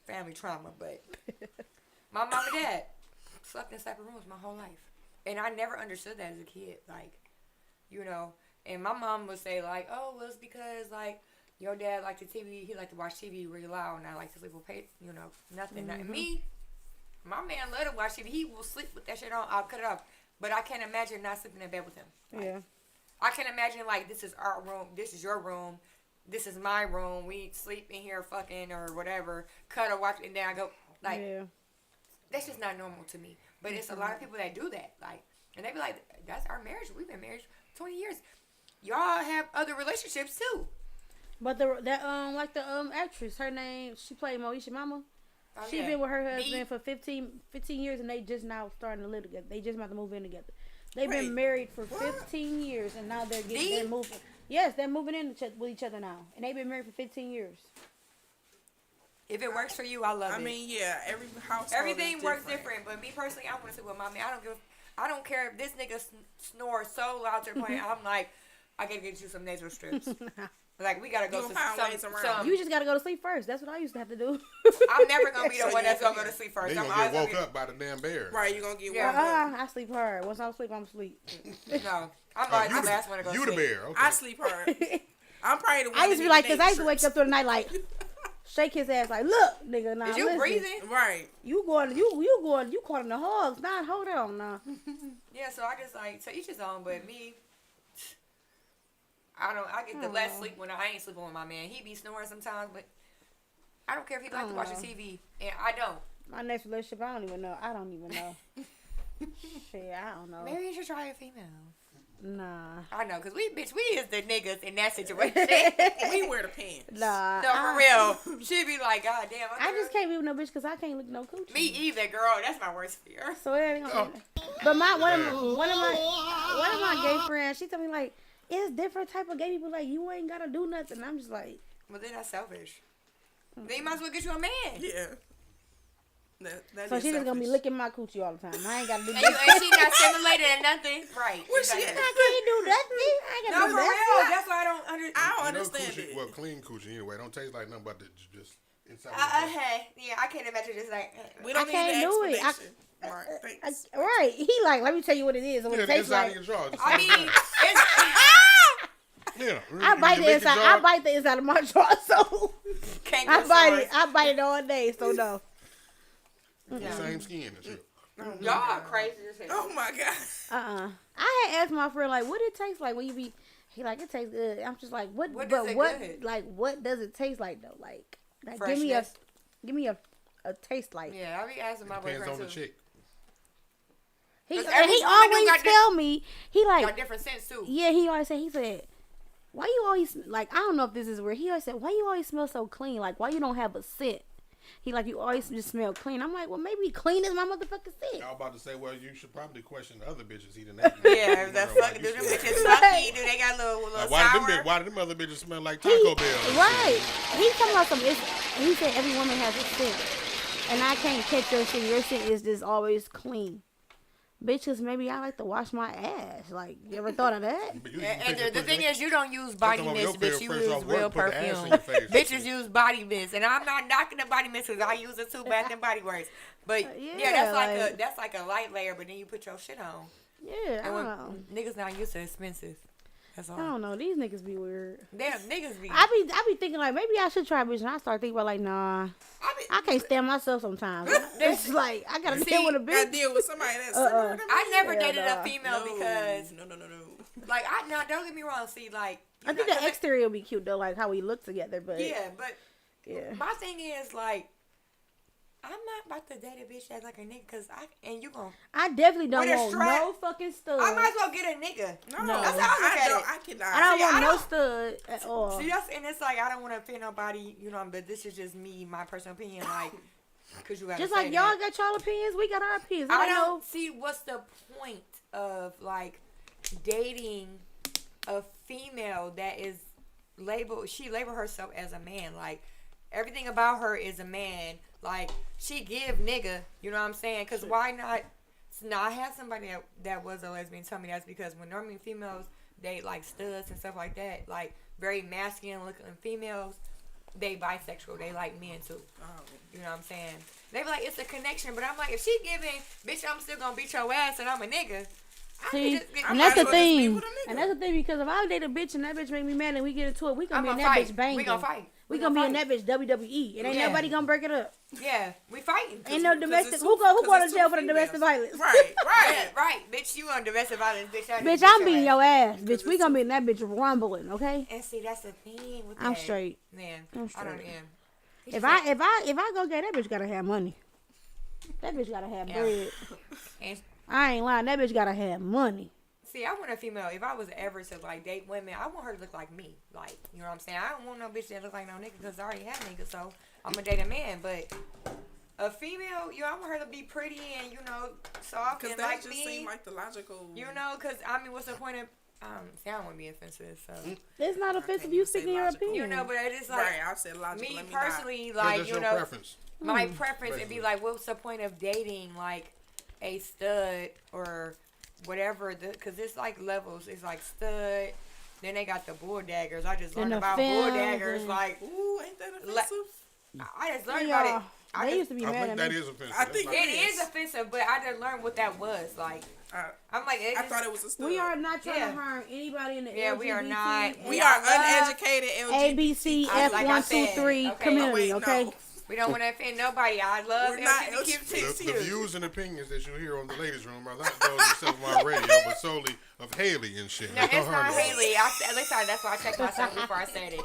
family trauma, but my mom and dad slept in separate rooms my whole life, and I never understood that as a kid, And my mom would say oh, well, it's because your dad liked the TV. He liked to watch TV really loud, and I like to sleep with nothing. Mm-hmm. Me, my man let him watch TV. He will sleep with that shit on. I'll cut it off. but I can't imagine not sleeping in bed with him. Like, Yeah. I can imagine like this is our room, this is your room, this is my room. We sleep in here, fucking or whatever, cuddle, watch, and then I go like Yeah. that's just not normal to me. But it's a lot of people that do that, like, and they be like, that's our marriage. We've been married 20 years. Y'all have other relationships too. But like the actress, her name, she played Moesha Mama. Oh, She yeah. been with her husband Me? for 15 years, and they just now starting to live together. They just about to move in together. They've Wait, been married for what? 15 years, and now they're Me? they're moving. Yes, they're moving in with each other now, and they've been married for 15 years. If it works for you, I love it. I mean, yeah, every household Everything is works different, but me personally, I want to sleep with my man. I don't care if this nigga snores so loud to the point I'm like, I gotta get you some nasal strips. Like we gotta go You to gonna find ways around. some. You just gotta go to sleep first. That's what I used to have to do. I'm never gonna be the So one you that's gonna gonna go to sleep first. Then you I'm gonna get always woke gonna up by the damn bear. Right, you're gonna get Yeah. warmed up. I sleep hard. Once I'm asleep, I'm asleep. be, no, I'm Oh, always you the last one to go you to the sleep. bear. Okay. I sleep hard. I'm probably the one. I used to be like this. I used to wake up. up through the night like, shake his ass like, look, nigga, nah, Is you listen. breathing? Right. You calling the hogs. Nah, hold on, nah. Yeah, so I just like, so each his own, but me, I get the less sleep when I ain't sleeping with my man. He be snoring sometimes, but I don't care if he likes to watch the TV, and I don't. My next relationship, I don't even know. Shit, I don't know. Maybe you should try a female. Nah. I know, cause we is the niggas in that situation. We wear the pants. Nah. No, for real. She be like, God damn. I just can't be with no bitch because I can't look no coochie. Me either, girl. That's my worst fear. So it ain't gonna But one of my gay friends, she told me like, it's different type of gay people. Like you ain't gotta do nothing. I'm just like, Well, then that's selfish. Then you might as well get you a man. Yeah. That so is she just gonna be selfish. licking my coochie all the time. I ain't gotta do And nothing. she not stimulated and nothing. Right. Where's she exactly. at? I can't do nothing. I ain't No, gotta for do real. nothing. That's why I don't understand. I don't You know, understand coochie, it. well, clean coochie anyway. Don't taste like nothing but just inside. your mouth. Hey, yeah, I can't imagine just like. We don't I need can't the do it. explanation. Right. Thanks. Right. He like, let me tell you what it is. And what Yeah, it the tastes inside like. of your jaw. Just I like mean, that. it's, Yeah. I bite You the lick your inside. jaw. I bite the inside of my jaw. So can't I go bite somewhere. it. I bite it all day. So no. The same skin and shit. Y'all crazy as hell. Oh my god. I had asked my friend like, what it tastes like when you be. He like, it tastes good. I'm just like, what? What but does it what? good? Like, what does it taste like though? Like give Freshness. me a taste like. Yeah, I be asking my Depends boyfriend on the too. chick. He Cause and every he woman do always got tell me he like Got different scents too. yeah he always say he said why you always like I don't know if this is weird he always said why you always smell so clean like why you don't have a scent he like you always just smell clean I'm like well maybe clean is my motherfucking scent Y'all about to say, well, you should probably question the other bitches eating that. Yeah, that's fucking. Do them bitches funky? Do they got little Like, sour? why do them other bitches smell like he, Taco Bell? right he talking about some he said every woman has a scent and I can't catch your scent is just always clean. Bitches, maybe I like to wash my ass. Like, you ever thought of that? But you And put the your- thing is, you don't use body come over mist, your bitch. You first use off work, real put the ass perfume. in your face. Bitches use body mist, and I'm not knocking the body mist because I use it too, Bath and Body Works. But yeah, that's like- that's like a light layer, but then you put your shit on. Yeah, I And when don't know. niggas not used to expensive. That's all. I don't know. These niggas be weird. Damn, niggas be. I be thinking like maybe I should try bitch, and I start thinking about like nah, I can't stand myself sometimes. It's like I gotta deal with a I bitch. deal with somebody that's similar to me. I never Yeah, dated nah. a female because, no. like, don't get me wrong. See, like, I think the exterior will be cute though, like how we look together. But yeah, but yeah. my thing is like, I'm not about to date a bitch that's like a nigga, cause you gon' I definitely don't With a want strap. no fucking stud. I might as well get a nigga. No, That's how I look at it. I cannot. I don't See, want I no don't- stud at all. See, and it's like I don't want to offend nobody, you know. But this is just me, my personal opinion, like, cause you gotta Just say like that. y'all got y'all opinions, we got our opinions. I I know. don't see what's the point of like dating a female that is labeled. She labeled herself as a man. Like everything about her is a man. Like she give nigga. You know what I'm saying? Cause why not? Now I had somebody that was a lesbian tell me that's because when normally females date like studs and stuff like that, like very masculine looking females, they bisexual. They like men too. You know what I'm saying? They be like, it's a connection. But I'm like, if she giving, bitch, I'm still gonna beat your ass and I'm a nigga. I See, can just get- and might that's as the well just be thing. with a nigga. And that's the thing because if I date a bitch and that bitch make me mad and we get into it, we gonna I'm be in gonna that fight. bitch banging. We gonna fight. We gonna be in that bitch WWE. It ain't Yeah. nobody gonna break it up. Yeah, we fighting. Ain't no domestic. it's Who two- going to it's jail two for the domestic females. violence? Right, Yeah, right. right, bitch. You on domestic violence, bitch. Bitch, I'm beating your ass, bitch. We gonna be in that bitch rumbling, okay? And see, that's the thing with I'm that. straight. Man, I'm I don't straight. am. If I go get that bitch, gotta have money. That bitch gotta have Yeah. bread. And I ain't lying. That bitch gotta have money. see, I want a female. If I was ever to like date women, I want her to look like me. Like, you know what I'm saying? I don't want no bitch that look like no nigga because I already have niggas. So I'm gonna date a man. But a female, you know, I want her to be pretty and soft Because and that like just me. seemed like the logical. Because I mean, what's the point of? See, I don't want to be offensive. So It's not offensive. can't You even say speaking your logical. opinion. but it is like Right, I said logical. me let me not. personally, That's like just you your know. preference. My preference would be Basically. like, what's the point of dating like a stud or whatever? Because it's like levels. It's like stud. Then they got the bull daggers. I just learned And the about bull femmes daggers. and- Like Ooh, ain't that Le- offensive? I just learned They, about it. I they just, used to be I mad think at that me. is offensive. I think That's it not- is offensive, but I just learned what that was. Like I, I'm like, I thought it was a stud. We are not trying Yeah. to harm anybody in the Yeah, we are LGBT, not. We I are love uneducated ABC LGBT. like I said, F123 okay. community, Wait, okay? no. we don't want to offend nobody. I love We're not LGBTQ. The views and opinions that you hear on the ladies' room are not those of 7 Mile Radio, but solely of Haley and shit. No, it's not Haley. At least that's why I checked myself before I said it.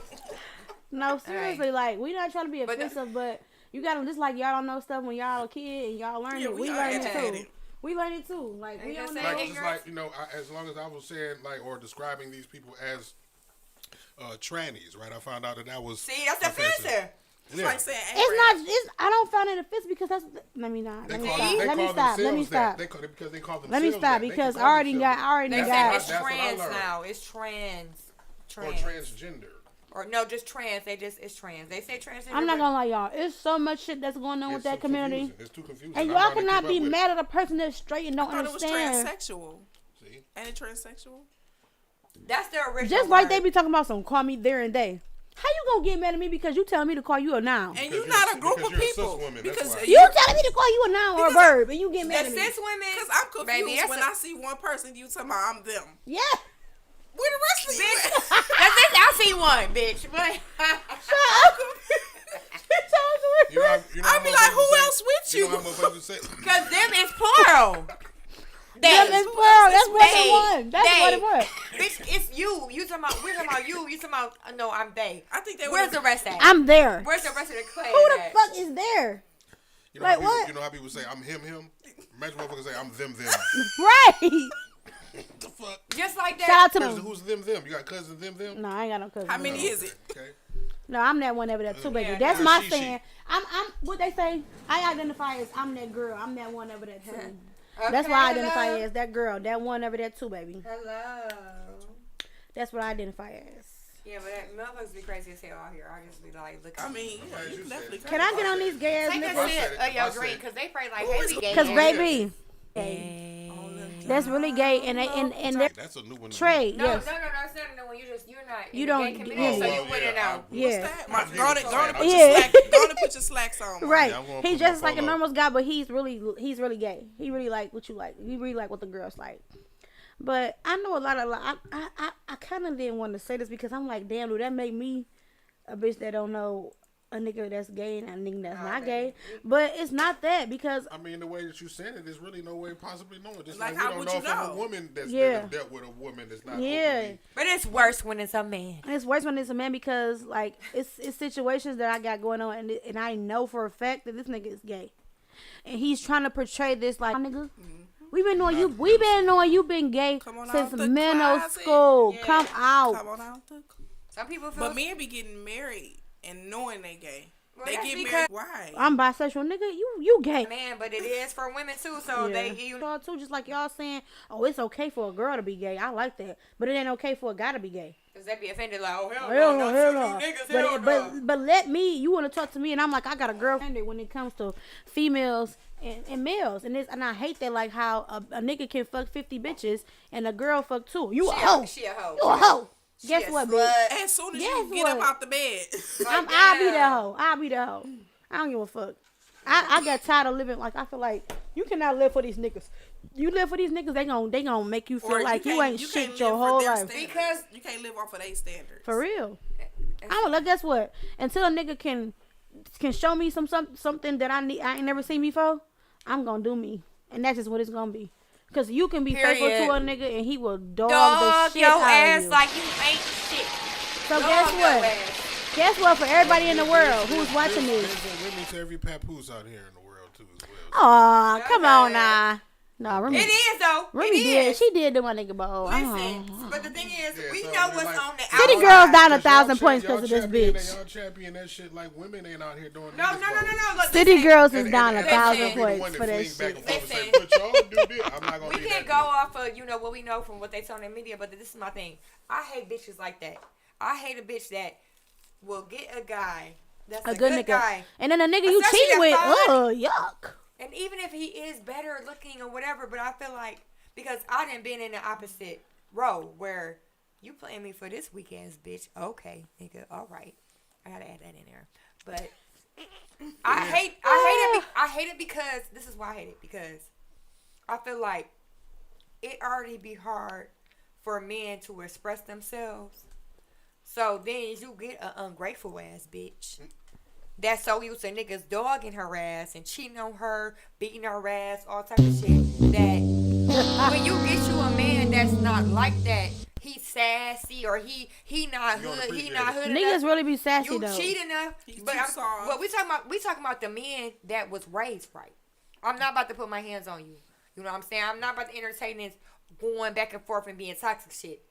No, seriously, like, we not trying to be But the- offensive, but you gotta, just like y'all don't know stuff when y'all a kid and y'all learn Yeah, it. we We are learn it educated. too. We learn it too. Like, we Ain't don't that know. Like, saying just like, you know, as long as I was saying, like, or describing these people as trannies, right? I found out that was See, that's offensive. It's Yeah. like saying I don't find it offensive because that's, let me not. They Let me call, stop. they Let me call stop. Let me themselves that. stop. Because they call themselves Let me stop that. They because can I call already themselves got, that. I already They got. say it's That's what I trans learned. now. It's trans. Or Trans. transgender. Or no, just trans. It's trans. They say transgender. I'm not gonna lie, y'all. It's so much shit that's going on with that too community. confusing. It's too confusing. And I'm y'all trying to cannot keep be up with it. mad at a person that's straight and don't I thought it was understand. transsexual. See? Ain't it transsexual? That's the original. Just like they word. be talking about some call me there and they. How you gonna get mad at me because you telling me to call you a noun? And Because you're you're not a- a group because of you're a cis people. woman, that's Because why. You telling me to call you a noun or a Because verb and you get The mad at me? cis women. Because I'm confused Baby, that's when a- I see one person, you talking about I'm them. Yeah. Where the rest of you Bitch, at? that's it. I see one, bitch. But You know, I'll be like, who else with you? You know how motherfuckers say? because them is plural. Them is plural. That's more than one. That's they. more than one. Bitch, it's you. You talking about? We're talking about you. You talking about? No, I'm they. I think they Where's would the rest at? I'm there. Where's the rest of the clay? Who the at? fuck is there? You know, Like how people, what? you know how people say, I'm him. Imagine motherfuckers say, I'm them. Right. The fuck? Just like that. Shout out to Cousin, them. who's them? You got cousins them? No, I ain't got no cousin. How many is it? Okay. No, I'm that one over there too, baby. Yeah, That's no. my She. saying. I'm what they say. I identify as I'm that girl. I'm that one over there too. Okay, That's what I identify hello. as, that girl, that one over there too, baby. Hello. That's what I identify as. Yeah, but that motherfuckers be crazy as hell out here. I just be like, look. I mean, yeah, As you you can definitely said. Can I get on these gay ass take a I niggas? said sip it. of I your said drink it. because they probably like, Who hey, is we it? gay. Cause yeah. baby, Hey. that's really gay, and they're That's a new one. Trey. No, Yes. no, it's not no one. You're not. You in the don't- gay community, so oh, you wouldn't yeah, know. What's Yeah. that? I was Go on getting and put Yeah. your slacks. Go on and put your slacks on. Right. Yeah, I'm gonna He's put my just like a polo. normal guy, but he's really gay. He really like what you like. He really like what the girls like. But I know a lot of I kind of didn't want to say this because I'm like, damn, do that make me a bitch that don't know a nigga that's gay and a nigga that's not gay? But it's not that because I mean, the way that you said it, there's really no way possibly knowing. Just Like, like, how we would don't you know from know? a woman that's Yeah. that have dealt with a woman that's not Yeah. openly. But it's worse when it's a man. it's worse when it's a man because like it's situations that I got going on and I know for a fact that this nigga is gay, and he's trying to portray this like nigga. We've been knowing you. We've been knowing you been gay Come on since out the middle closet. school. Yeah. Come out. Come on out the. Some people feel. But men be getting married and knowing they gay. Well, They that's get because- married. Why? I'm bisexual, nigga. You gay. man, but it is for women too. So Yeah. Y'all too, just like y'all saying, oh, it's okay for a girl to be gay. I like that, but it ain't okay for a guy to be gay. because they be offended like, oh hell, Hell no, no, hell not no. you niggas, hell But no. let me. You want to talk to me, and I'm like, I got a girlfriend when it comes to females and males, and I hate that like how a nigga can fuck 50 bitches and a girl fuck 2. You a hoe. She a hoe. You a hoe. She Guess a what, slut. bitch? As soon as Guess you get up what? out the bed. I'll be that hoe. I'll be that hoe. I don't give a fuck. I got tired of living like I feel like you cannot live for these niggas. You live for these niggas, they gonna make you feel Or like you can't- ain't can't shit live your for whole their life. standards. Because- you can't live off of their standards. For real. I'm like, guess what? Until a nigga can show me something that I ain't never seen before, I'm gonna do me, and that's just what it's gonna be. Cause you can be faithful to a nigga and he will dog the shit your out ass of you. like you ain't shit. So Dog guess your what? ass. Guess what? For everybody in the world who's watching this, There's women to every papoose out here in the world too as well. aw, come Okay. on now. No, Remy. It is though. Remy it did. is. She did do my nigga bowl. Listen, but the thing is, Yeah, we so know they're what's like- on the City outside. girls down Cause 1,000 y'all points y'all because of this champion bitch. Y'all champion that shit like women ain't out here doing No. niggas bowls. Look, City listen. girls is down And 1,000 I'm the points one for that fling back and shit. forth and say, Listen. "But y'all do this." I'm not gonna We be can't that go dude. off of what we know from what they tell in the media, but this is my thing. I hate bitches like that. I hate a bitch that will get a guy that's A good nigga. guy, And then a nigga you Especially cheat that with, fine. yuck. and even if he is better looking or whatever, but I feel like because I done been in the opposite row where you playing me for this weak ass bitch. Okay, nigga, all right, I gotta add that in there, but. I hate it because this is why I hate it because I feel like it already be hard for men to express themselves. So then you get an ungrateful ass bitch that's so used to niggas dogging her ass and cheating on her, beating her ass, all type of shit. That when you get you a man that's not like that, he's sassy or he not You don't hood, he appreciate not it. hood Niggas enough. really be sassy You though. cheat enough, He's but too soft. what we talking about the men that was raised right. I'm not about to put my hands on you. You know what I'm saying? I'm not about to entertain this going back and forth and being toxic shit.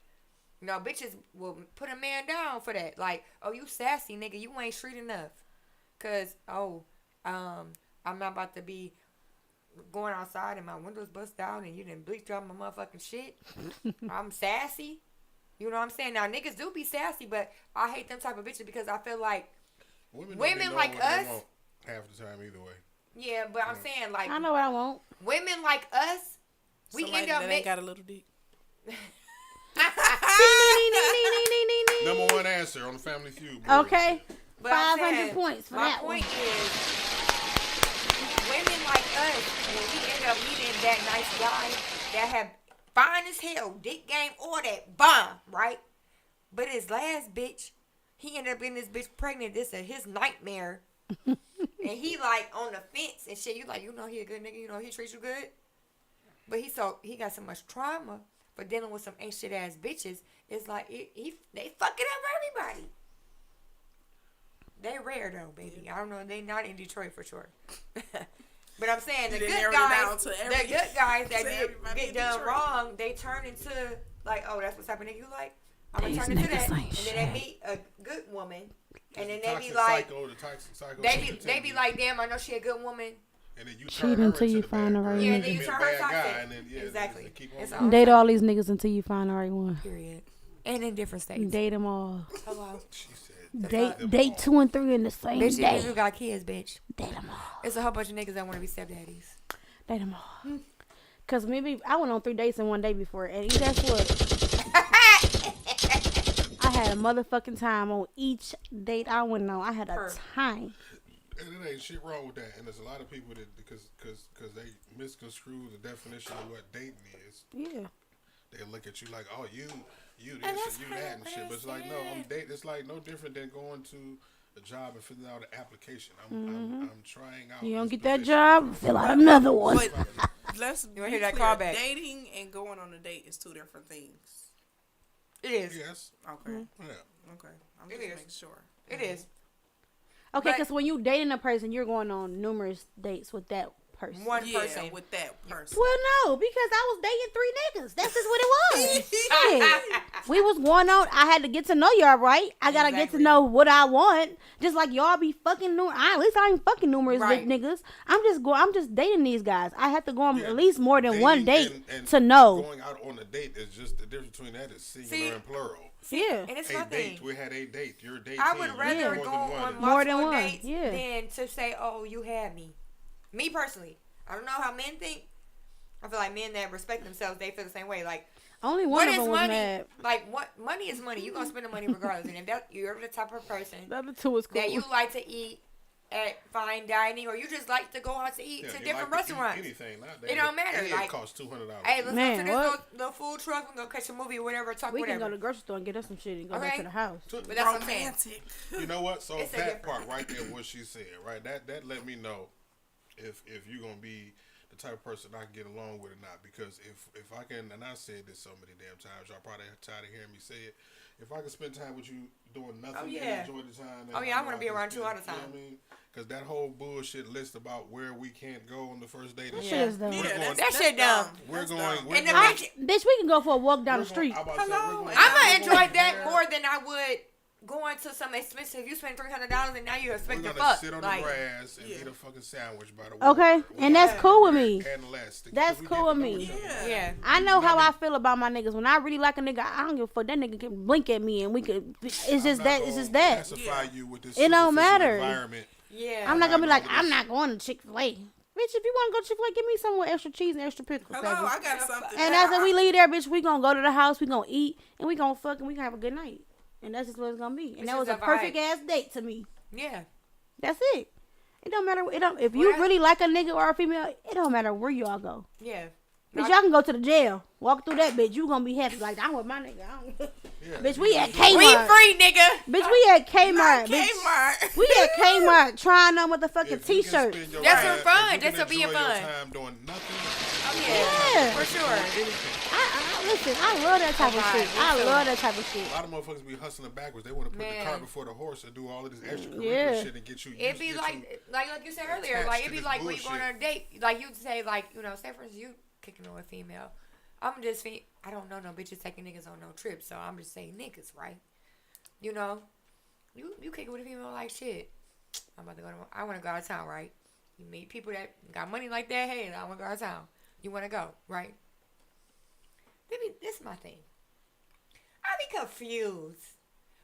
You know, bitches will put a man down for that. Like, oh, you sassy nigga, you ain't street enough. Cause I'm not about to be going outside and my windows bust down and you didn't bleach drop my motherfucking shit. I'm sassy. You know what I'm saying? Now niggas do be sassy, but I hate them type of bitches because I feel like Women women like what they us- want half the time either way. yeah, but I'm saying like I know what I want. women like us, we Somebody end up that ain't got a little dick. Number one answer on the Family Feud. bro. Okay. But I'm 500 saying, points for my that point one. is, women like us, when we end up meeting that nice guy that have fine as hell, dick game, or that bomb, right? But his last bitch, he ended up getting this bitch pregnant. This is his nightmare. And he like on the fence and shit. You like, you know he a good nigga, you know he treats you good. But he got so much trauma for dealing with some ain't shit ass bitches. It's like they fucking up everybody. They rare though, baby. I don't know. They not in Detroit for sure. But I'm saying the You good didn't narrow it down guys, to the every- good guys that to everybody get in done Detroit. wrong, they turn into like, oh, that's what's happening. You like, I'm gonna These turn into niggas that, and ain't then they meet a good woman, and then they Toxic be like, psycho, the toxic psycho they shit be continue. like, damn, I know she a good woman. And then you Cheat turn her until into you the find bad the right girl. one. Yeah, Mm. then you be a turn her bad guy, toxic. and then, yeah, Exactly. they keep on It's going. all- Date all these niggas until you find the right one. Period. And in different states. Date them all. Hello. She said, Date 2 and 3 in the same Bitch, day. if you got kids, bitch. Date them all. It's a whole bunch of niggas that want to be stepdaddies. Date them all. Cause maybe I went on 3 dates in one day before, and guess what? I had a motherfucking time on each date I went on. I had a Her. time. And it ain't shit wrong with that. And there's a lot of people that because they misconstrue the definition of what dating is. Yeah. They look at you like, oh, you this that's and you that and shit. But it's like, no, I'm understand. dating. It's like no different than going to a job and filling out an application. I'm trying out. You don't this get that position. job, fill out another one. But let's be wanna hear that clear. callback? Dating and going on a date is two different things. It is. Yes. Okay. Yeah. Okay. I'm It just is. making sure. It is. Okay, But- because when you dating a person, you're going on numerous dates with that person. One Yeah, person. with that person. Well, no, because I was dating 3 niggas. That's just what it was. Shit. We was going on. I had to get to know y'all, right? I gotta get to Exactly. know what I want. Just like y'all be fucking at least I ain't fucking numerous Right. niggas. I'm just dating these guys. I have to go on Yeah. at least more than one date Dating and to know. Going out on a date is just the difference between that is singular See, and plural. Yeah. And it's A my date, thing. we had a date. You're dating. I would rather more go than one. on More than multiple one, dates yeah. than to say, "Oh, you had me." Me personally, I don't know how men think. I feel like men that respect themselves, they feel the same way. Like, Only what one of is them was money? mad. Like, what money is money? You gonna spend the money regardless. And if that you're the type of person The other two was cool. that you like to eat at fine dining, or you just like to go out to eat Yeah, to you different like to eat restaurants. anything nowadays. It don't matter, It like- costs $200. Hey, let's Man, go to this what? little food truck. We can go catch a movie or whatever. Talk We can whatever. go to the grocery store and get us some shit and go back Okay. to the house. But that's what I'm saying. Romantic. You know what? So It's a that different- part right there, what she said, right? That let me know if you're gonna be the type of person I can get along with or not. Because if I can, and I said this so many damn times, y'all probably tired of hearing me say it. If I can spend time with you doing nothing yeah. and enjoy the time, Oh, yeah, I wanna be around you all the You know time. what I mean? Because that whole bullshit list about where we can't go on the first date. That and shit is dumb. Yeah, going- that's, That that's shit dumb. We're That's going. dumb. We're And the going. bitch, Bitch, we can go for a walk down the street. Hello, and I might we're gonna enjoy that there. more than I would going to some expensive. You spend $300 and now you We're expect to gonna fuck. sit on Like, the grass and Yeah. eat a fucking sandwich by the Okay, water. and that's cool with me. And less. Because That's we cool get with to know me. each other. Yeah. yeah. I know how I feel about my niggas. When I really like a nigga, I don't give a fuck. That nigga can blink at me and we could. It's just I'm not that. It's gonna just that. Pacify you with this It don't superficial matter. Environment. Yeah. I'm not gonna be like, This- I'm not going to Chick-fil-A. Bitch, if you want to go to Chick-fil-A, give me some with extra cheese and extra pickles. Hello, baby. I got something. And after we leave there, bitch, we gonna go to the house, we gonna eat, and we gonna fuck, and we gonna have a good night. And that's just what it's gonna be. And It's that was just a a perfect vibe. ass date to me. Yeah. That's it. It don't matter. It don't. If you Well, really like a nigga or a female, it don't matter where y'all go. Yeah. Bitch, y'all can go to the jail, walk through that bitch. You gonna be happy. Like I'm with my nigga. I don't- Yeah. Bitch, we at We Kmart. free, nigga. Bitch, we at Kmart. Bitch, Kmart. we at Kmart trying on motherfucking If you can t-shirts. spend your That's time- for fun. if you That's can for being enjoy your fun. time doing nothing. Yeah. For sure. Listen, I love that type of Alright, shit. me I too. love that type of shit. A lot of motherfuckers be hustling backwards. They want to put the Man. cart before the horse and do all of this extracurricular Yeah. shit and get you. It'd be get like you said earlier, attached like to it'd be this like when you going bullshit. on a date, like you'd say, like, you know, say for instance you kicking it with a female. I'm just I don't know no bitches taking niggas on no trips, so I'm just saying niggas, right? You know, you kicking with a female like shit. I'm about to go. I want to go out of town, right? You meet people that got money like that. Hey, I want to go out of town. You want to go, right? Maybe this is my thing. I be confused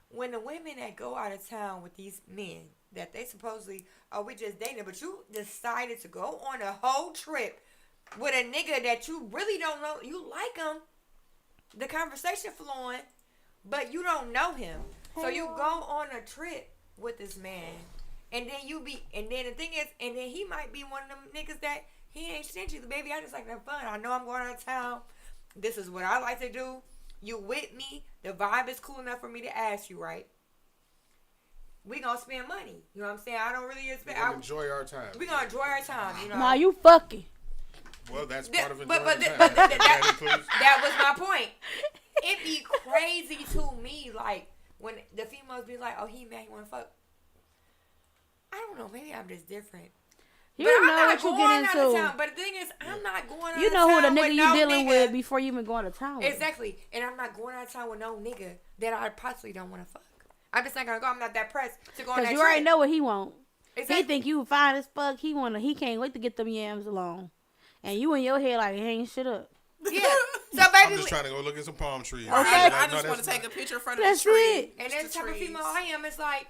when the women that go out of town with these men that they supposedly we just dating, but you decided to go on a whole trip with a nigga that you really don't know. You like him, the conversation flowing, but you don't know him. So you go on a trip with this man, and then the thing is, and then he might be one of them niggas that he ain't stingy. Baby, I just like to have fun. I know I'm going out of town. This is what I like to do. You with me. The vibe is cool enough for me to ask you, right? We gonna spend money. You know what I'm saying? I don't really expect. We're gonna enjoy our time. We gonna enjoy our time. You know. Nah, you fucking. Well, that's Th- part of but- enjoying but the th- time. but That includes- That was my point. It be crazy to me, like when the females be like, "Oh, he mad, he wanna fuck." I don't know. Maybe I'm just different. You But I'm know not what you going get out of into. town. But the thing is, I'm not going out You of know who the town nigga with you no dealing nigga. with before you even going to town with. Exactly. And I'm not going out of town with no nigga that I possibly don't want to fuck. I'm just not gonna go. I'm not that pressed to go on that Cause you trip. already know what he want. Exactly. He think you fine as fuck. He can't wait to get them yams alone. And you in your head like, hang shit up. Yeah. So I'm baby, just trying to go look at some palm trees. Okay. I Like, just no, want to that's take a picture in front That's of the tree. it. and Just that's the type of trees. female I am. It's like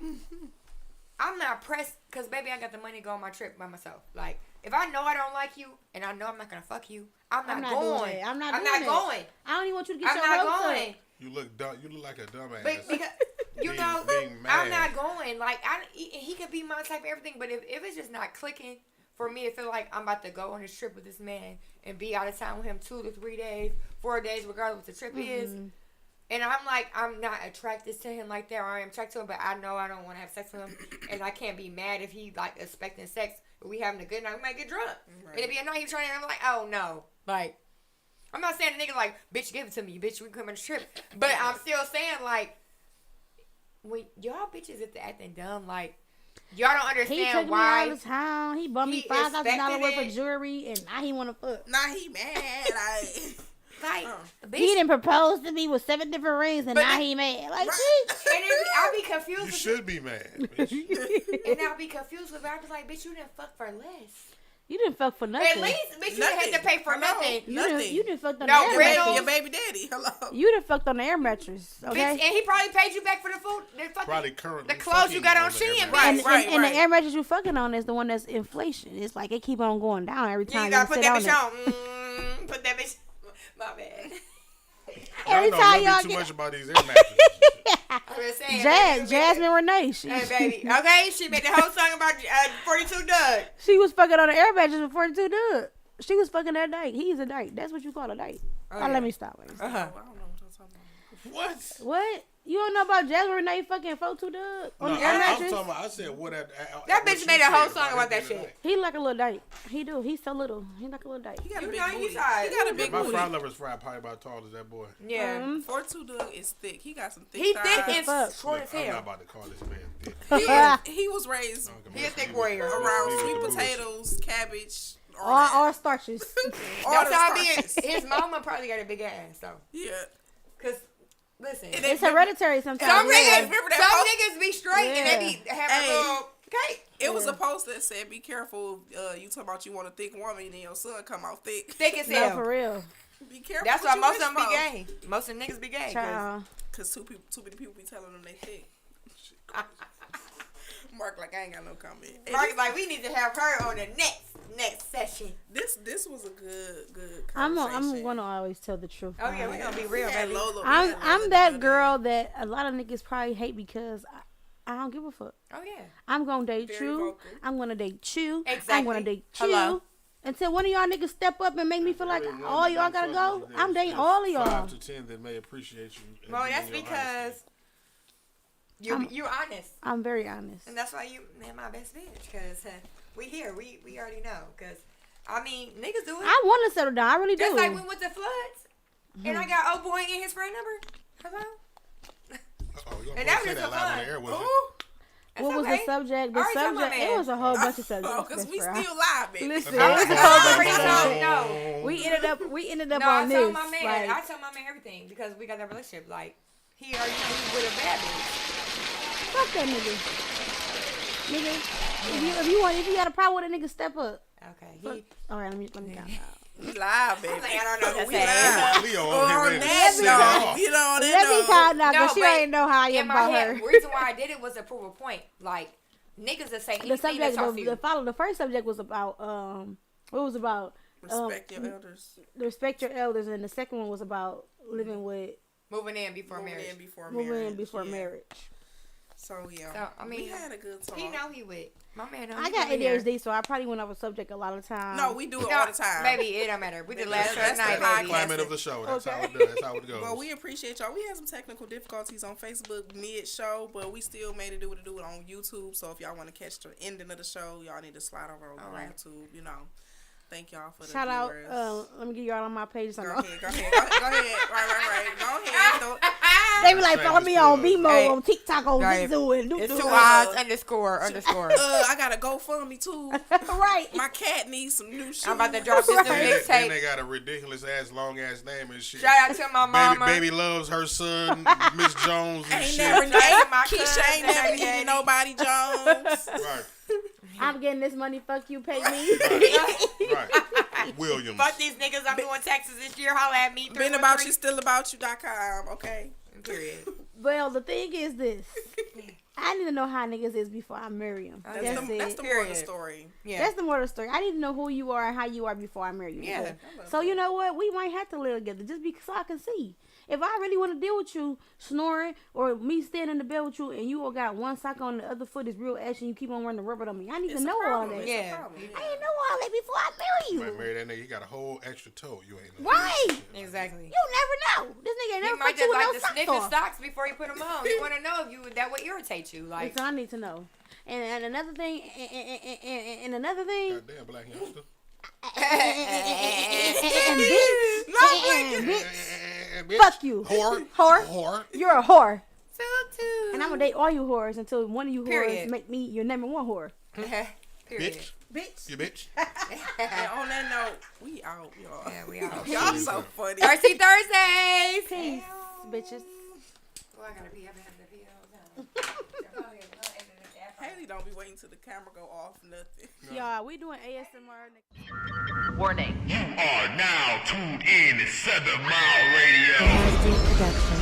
I'm not pressed because baby, I got the money to go on my trip by myself. Like if I know I don't like you and I know I'm not gonna fuck you, I'm not doing going. it. I'm not I'm doing not it. going. I don't even want you to get I'm your not hopes going. up. You look dumb. You look like a dumbass. But because you Being- know, being I'm mad. not going. Like he could be my type of everything, but if it's just not clicking for me, it feel like I'm about to go on this trip with this man and be out of town with him 2 to 3 days, 4 days, regardless what the trip is. And I'm like, I'm not attracted to him like that, or I am attracted to him, but I know I don't want to have sex with him, and I can't be mad if he like expecting sex. But we having a good night, we might get drunk, and it'd be a night he's trying, and I'm like, oh no, like. I'm not saying the nigga like, bitch, give it to me, bitch, we can come on the trip. But I'm still saying, like, when y'all bitches is acting dumb, like, y'all don't He understand took me why. out of town. He bought me he $5,000 worth expected of jewelry, and now he want to fuck. Nah, he mad. Like, bitch, He didn't propose to me with 7 different rings, and But now the- he mad. Like, Right. bitch. and I'll be confused. You with should be mad. Bitch. And I'll be confused with it. I'll be like, bitch, you didn't fuck for less. You didn't fuck for nothing. At least, bitch, you didn't have to pay for Hello. nothing. You didn't fucked on No, the air Riddle. mattress. Your baby daddy. Hello. You done fucked on the air mattress, Bitch, okay? and he probably paid you back for the food. The fucking, Probably currently. the clothes you got on fucking Shein, on the bitch. And, Right, and right. the air mattress you fucking on is the one that's inflation. It's like it keep on going down every Yeah, time you gotta put sit that on bitch it. on. Put that bitch. My bad. Every Y'all know time a little y'all bit too get much about these air mattresses. I'm just saying, Jasmine Renee. Hey, baby. Okay, she made the whole song about 42 Doug. She was fucking on the air mattress with 42 Doug. She was fucking that date. He's a date. That's what you call a date. Oh, Oh, yeah. let me stop. I don't know what y'all talking about. What? What? You don't know about Jasmine Renee fucking 42 Doug on No, the air I'm mattress? talking about. I said what? That bitch made a whole song about that shit. He like a little date. He do. He's so little. He like a little date. He got a You big know, booty. he's He hot. got a big My booty. fry lover's fry probably about tall as that boy. Yeah. 42 Doug is thick. He got some thick He thighs. thick and fuck. short Look, as I'm not hell. about to call this man thick. He was raised He a thick warrior. around sweet potatoes, cabbage, all All that. starches. All That's the how I starches. be. His mama probably got a big ass, though. Yeah. Cause listen, And It's hereditary sometimes. some Yeah. niggas, remember that some niggas be straight and they be having Hey. a little cake. It was a post that said, "Be careful. You talk about you want a thick woman, and your son come out thick. Thick as No, hell. for real. Be careful." That's what why you most of them wish be for. gay. Most of the niggas be gay. 'cause- Child. Cause too many people be telling them they thick. Mark like I ain't got no comment. And Mark is like, we need to have her on the next session. this was a good I'm conversation. gonna always tell the truth. Oh yeah, we gonna be real, We had baby. Lola- we I'm had Lola I'm that doing girl that a lot of niggas probably hate because I don't give a fuck. Oh yeah. I'm gonna date Very you. vocal. I'm gonna date you. I'm Exactly. gonna date you. Hello. Until one of y'all niggas step up and make me feel like all y'all gotta go. I'm dating all of y'all. 5 to 10 that may appreciate you. and Well, be that's in your because you're honest, I'm very honest. and that's why you man my best bitch. Cause we here, we already know. Cause I mean, niggas do it. I want to settle down. I really do. Just like when with the floods, and I got old boy and his friend number. Hello. Oh, you And gonna that say was that for live on fun. the air, was it? Ooh. That's What was okay. the subject? The Alright, tell my subject. man. It was a whole bunch of subjects. Oh, cause best we friend. still live, baby. Listen, I it was a was whole already bunch of told subjects. no. We ended up No, on I this. told my man. like, I told my man everything because we got that relationship. Like he already know he with a bad bitch. fuck that nigga. Nigga, if you got a problem with a nigga, step up. Okay. Fuck. He. All right, let me count. We live, baby. Like, I don't know what to We say. live. Leo On over here ready to that sit note, off. you know, on Let me that count note. now, No, because she but ain't know how I am In my about head, her. reason why I did it was to prove a point. Like niggas that say The anything subject, that talks to you. the first subject was about it was about Respect your elders. respect your elders, and the second one was about living with Moving in before Moving marriage. in before moving marriage. in before yeah. marriage. So yeah, So, I mean, we had a good talk. He know he with my man. Know I he got over here. ADHD, so I probably went off a subject a lot of times. No, we do it No, all the time. Baby, it don't matter. We did last That's night, the baby. Climate of the show. That's Okay. how it does. That's how it goes. Well, we appreciate y'all. We had some technical difficulties on Facebook mid-show, but we still made it do it on YouTube. So if y'all want to catch the ending of the show, y'all need to slide over on Alright. YouTube. You know, thank y'all for the Shout out. viewers. Let me give y'all on my page. Go ahead. Right. Go ahead. Don't- They be like, follow me on Vimo, Hey. on TikTok, on Right. Vizu, and It's do 2 eyes underscore. I got to GoFundMe too. Right. My cat needs some new shoes. I'm about to drop this new Right. Then they mixtape. got a ridiculous ass, long ass name and shit. Shout out to my mama. Baby loves her son, Miss Jones and Ain't shit. never Shout out to my Keisha cousin, ain't never Daddy. needed nobody Jones. Right, I'm getting this money. Fuck you, pay me. right. Williams. Fuck these niggas. I'm doing taxes this year. Holla at me. Been about you, still about you.com. Okay. Period. Well, the thing is this. I need to know how niggas is before I marry him. That's That's the it. moral of the Period. story. Yeah. That's the moral of the story. I need to know who you are and how you are before I marry you. Yeah. So you know what? We might have to live together just because I can see. If I really want to deal with you snoring or me standing in the bed with you and you all got one sock on the other foot is real ash and you keep on running the rubber on me, I need It's to a know all problem. that. It's a Yeah. problem. I didn't know all that before I You marry might you. marry that nigga. He got a whole extra toe. You ain't know. Right. Exactly. You never know. This nigga ain't He never might put you just with like no to socks sniff his on. socks before he put them on. You want to know if you that would irritate you. Like, So I need to know. And another thing, and another thing, Goddamn black youngster. and bitch, Bitch. fuck you. Whore. Whore. Whore. You're a whore. tutu. And I'm gonna date all you whores until one of you Period. whores make me your number one whore. Period. Bitch. Bitch. You bitch. And on that note, we out, y'all. Yeah, we out. Y'all so funny. Thirsty Thursdays. Peace, bitches. Oh, I gotta pee. I've been having to pee all the time. Haley don't be waiting till the camera go off, nothing. Y'all, we doing ASMR. Warning. You are now tuned in to 7 Mile Radio. Production.